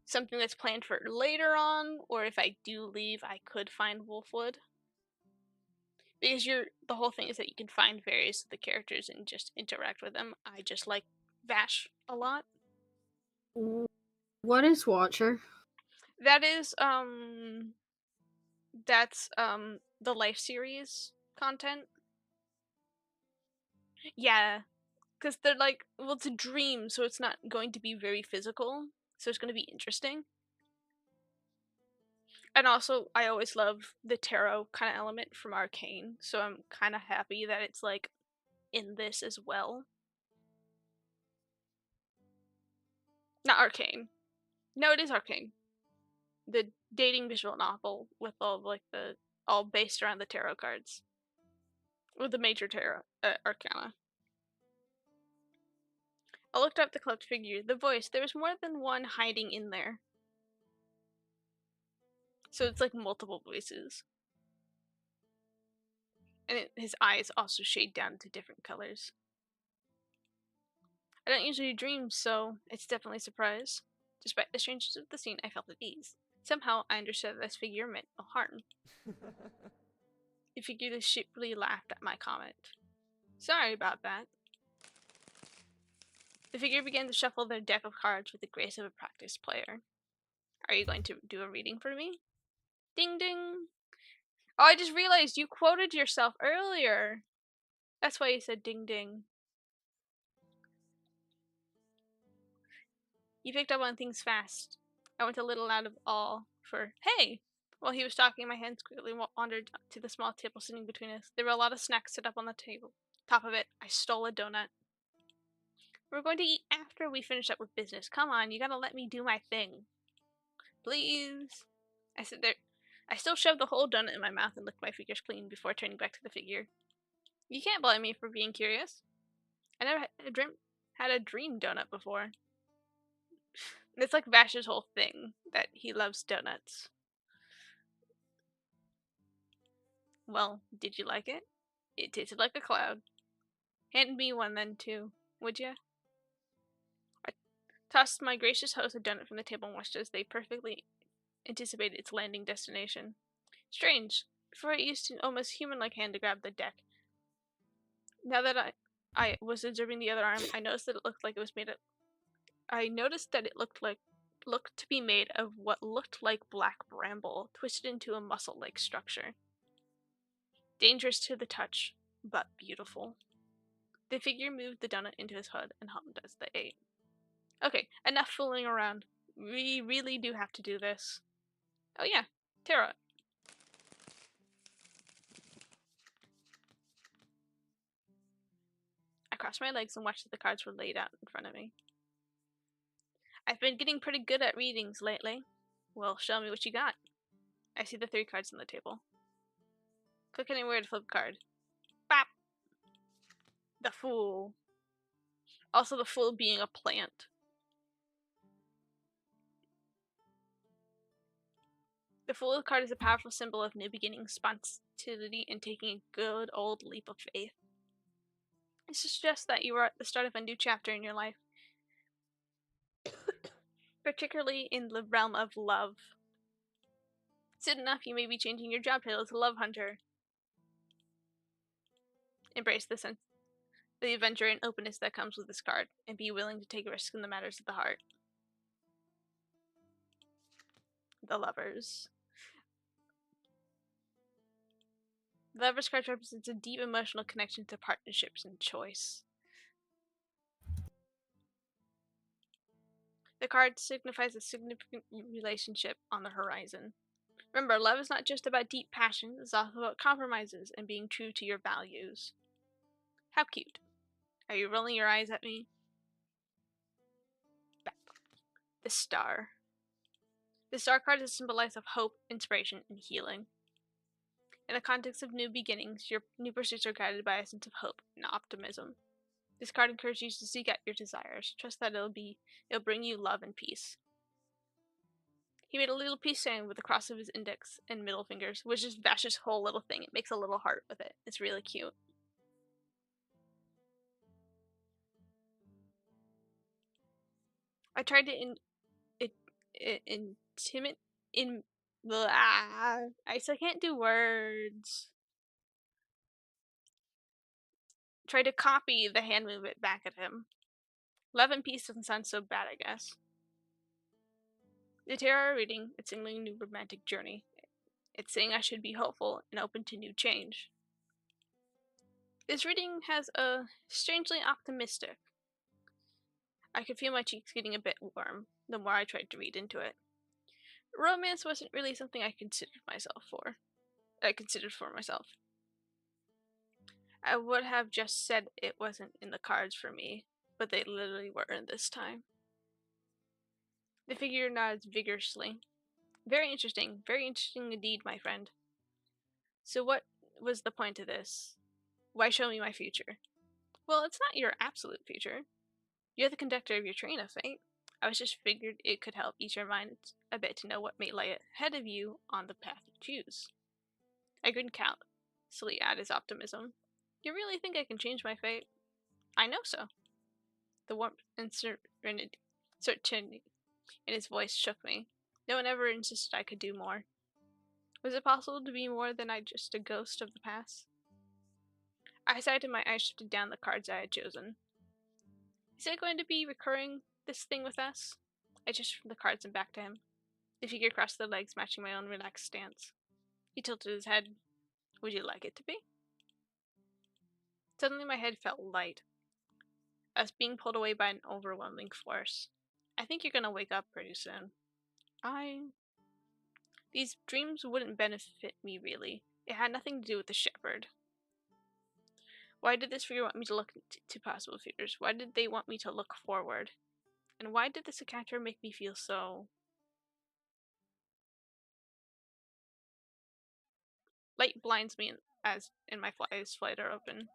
something that's planned for later on, or if I do leave I could find Wolfwood. Because the whole thing is that you can find various of the characters and just interact with them. I just like Vash a lot. What is Watcher? That is that's the Life series content. Yeah, because they're like, well, it's a dream, so it's not going to be very physical, so it's going to be interesting. And also, I always love the tarot kind of element from Arcane, so I'm kind of happy that it's like in this as well. Not Arcane. No, it is Arcane. The dating visual novel with all like the all based around the tarot cards with the major tarot arcana. I looked up the cloaked figure, the voice. There was more than one hiding in there. So it's like multiple voices. And his eyes also shade down to different colors. I don't usually dream, so it's definitely a surprise. Despite the strangeness of the scene, I felt at ease. Somehow, I understood that this figure meant no harm. The figure sheepishly laughed at my comment. Sorry about that. The figure began to shuffle their deck of cards with the grace of a practiced player. Are you going to do a reading for me? Ding ding! Oh, I just realized you quoted yourself earlier. That's why you said ding ding. You picked up on things fast. I went a little out of awe for, hey! While he was talking, my hands quickly wandered to the small table sitting between us. There were a lot of snacks set up on the table. Top of it, I stole a donut. We're going to eat after we finish up with business. Come on, you gotta let me do my thing. Please. I said there. I still shoved the whole donut in my mouth and licked my fingers clean before turning back to the figure. You can't blame me for being curious. I never had a dream donut before. It's like Vash's whole thing, that he loves donuts. Well, did you like it? It tasted like a cloud. Hand me one then, too, would ya? I tossed my gracious host a donut from the table and watched as they perfectly anticipated its landing destination. Strange. Before I used an almost human-like hand to grab the deck. Now that I was observing the other arm, I noticed that it looked like it was made of. I noticed that it looked to be made of what looked like black bramble, twisted into a muscle-like structure. Dangerous to the touch, but beautiful. The figure moved the donut into his hood and hummed as they ate. Okay, enough fooling around. We really do have to do this. Oh yeah, tarot. I crossed my legs and watched as the cards were laid out in front of me. I've been getting pretty good at readings lately. Well, show me what you got. I see the 3 cards on the table. Click anywhere to flip a card. Bap! The Fool. Also the Fool being a plant. The Fool card is a powerful symbol of new beginnings, spontaneity, and taking a good old leap of faith. It suggests that you are at the start of a new chapter in your life, particularly in the realm of love. Soon enough, you may be changing your job title to Love Hunter. Embrace the sense, the adventure and openness that comes with this card, and be willing to take risks in the matters of the heart. The Lovers. The Lovers card represents a deep emotional connection to partnerships and choice. The card signifies a significant relationship on the horizon. Remember, love is not just about deep passion, it's also about compromises and being true to your values. How cute. Are you rolling your eyes at me? Back. The Star. The Star card is a symbolize of hope, inspiration, and healing. In the context of new beginnings, your new pursuits are guided by a sense of hope and optimism. This card encourages you to seek out your desires. Trust that it'll bring you love and peace. He made a little peace sign with the cross of his index and middle fingers, which is Vash's whole little thing. It makes a little heart with it. It's really cute. I tried to intimidate in. I still can't do words. Try to copy the hand movement back at him. Love and peace doesn't sound so bad, I guess. The tarot reading, it's signaling a new romantic journey. It's saying I should be hopeful and open to new change. This reading has a strangely optimistic. I could feel my cheeks getting a bit warm the more I tried to read into it. Romance wasn't really something I considered for myself. I would have just said it wasn't in the cards for me, but they literally were in this time. The figure nods vigorously. Very interesting indeed, my friend. So what was the point of this? Why show me my future? Well, it's not your absolute future. You're the conductor of your train of fate. I was just figured it could help ease your mind a bit to know what may lie ahead of you on the path you choose. I grinned callously at his optimism. You really think I can change my fate? I know so. The warmth and certainty in his voice shook me. No one ever insisted I could do more. Was it possible to be more than just a ghost of the past? I sighed and my eyes shifted down the cards I had chosen. Is it going to be recurring, this thing with us? I gestured from the cards and back to him. The figure crossed their legs, matching my own relaxed stance. He tilted his head. Would you like it to be? Suddenly my head felt light. I was being pulled away by an overwhelming force. I think you're gonna wake up pretty soon. These dreams wouldn't benefit me, really. It had nothing to do with the shepherd. Why did this figure want me to look to possible futures? Why did they want me to look forward? And why did this encounter make me feel so... Light blinds me as my eyes flutter open.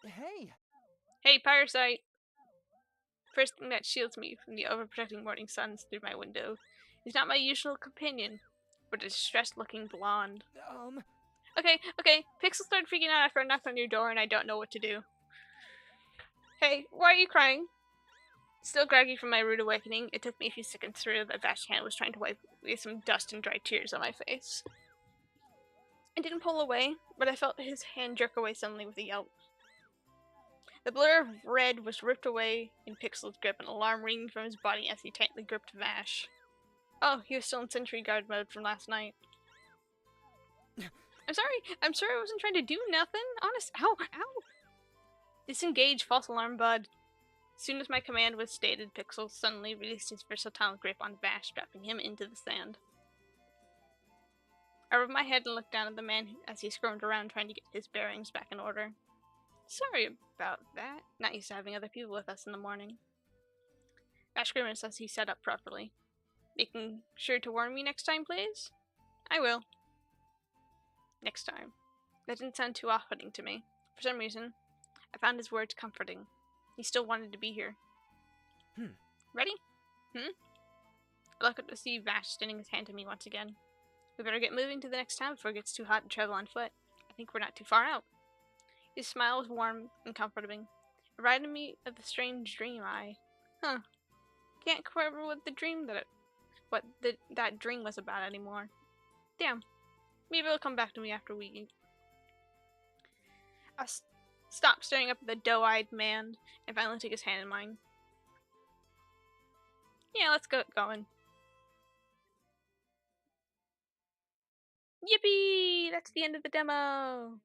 Hey! Hey, Parasite! First thing that shields me from the overprotecting morning suns through my window is not my usual companion, but a distressed-looking blonde. Okay, Pixel started freaking out after I knocked on your door and I don't know what to do. Hey, why are you crying? Still groggy from my rude awakening, it took me a few seconds to realize that Vash's hand was trying to wipe away some dust and dry tears on my face. I didn't pull away, but I felt his hand jerk away suddenly with a yelp. The blur of red was ripped away in Pixel's grip, an alarm ringing from his body as he tightly gripped Vash. Oh, he was still in sentry guard mode from last night. I'm sorry I wasn't trying to do nothing. Honest, ow! Disengage, false alarm bud. As soon as my command was stated, Pixel suddenly released his versatile grip on Vash, dropping him into the sand. I rubbed my head and looked down at the man as he squirmed around trying to get his bearings back in order. Sorry about that. Not used to having other people with us in the morning. Vash grimaced as he sat up properly. Making sure to warn me next time, please? I will. Next time. That didn't sound too off-putting to me. For some reason, I found his words comforting. He still wanted to be here. Ready? I looked up to see Vash extending his hand to me once again. We better get moving to the next town before it gets too hot to travel on foot. I think we're not too far out. His smile was warm and comforting, reminded me of the strange dream can't remember what the dream that dream was about anymore. Damn. Maybe it'll come back to me after we eat. I stop staring up at the doe-eyed man and finally take his hand in mine. Yeah, let's get going. Yippee! That's the end of the demo.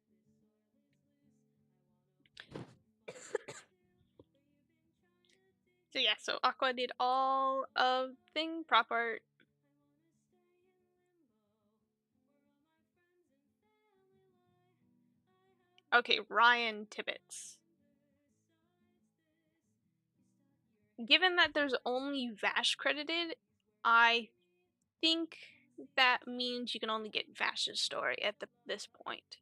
So yeah, so Aqua did all of thing prop art. Okay, Ryan Tibbetts. Given that there's only Vash credited, I think that means you can only get Vash's story at this point.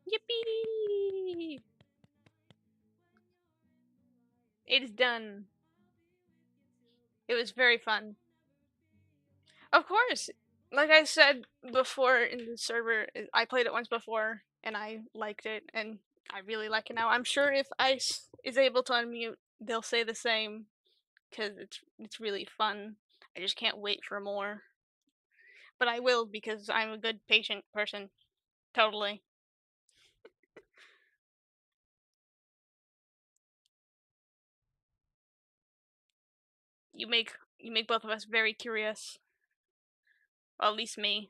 Yippee! It is done. It was very fun. Of course, like I said before in the server, I played it once before and I liked it, and I really like it now. I'm sure if Ice is able to unmute, they'll say the same because it's really fun. I just can't wait for more. But I will because I'm a good patient person. Totally. You make both of us very curious. Well, at least me.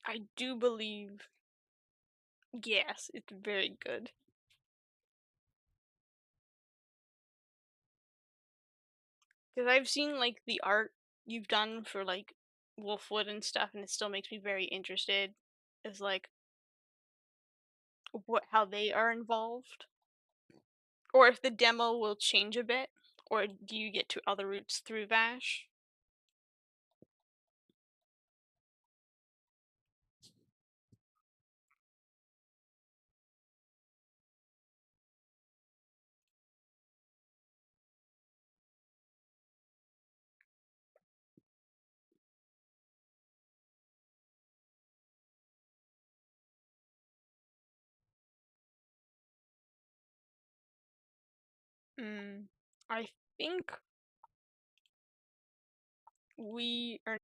I do believe yes, it's very good. Because I've seen like the art you've done for like Wolfwood and stuff, and it still makes me very interested. Is like how they are involved, or if the demo will change a bit, or do you get to other routes through Vash? I think we are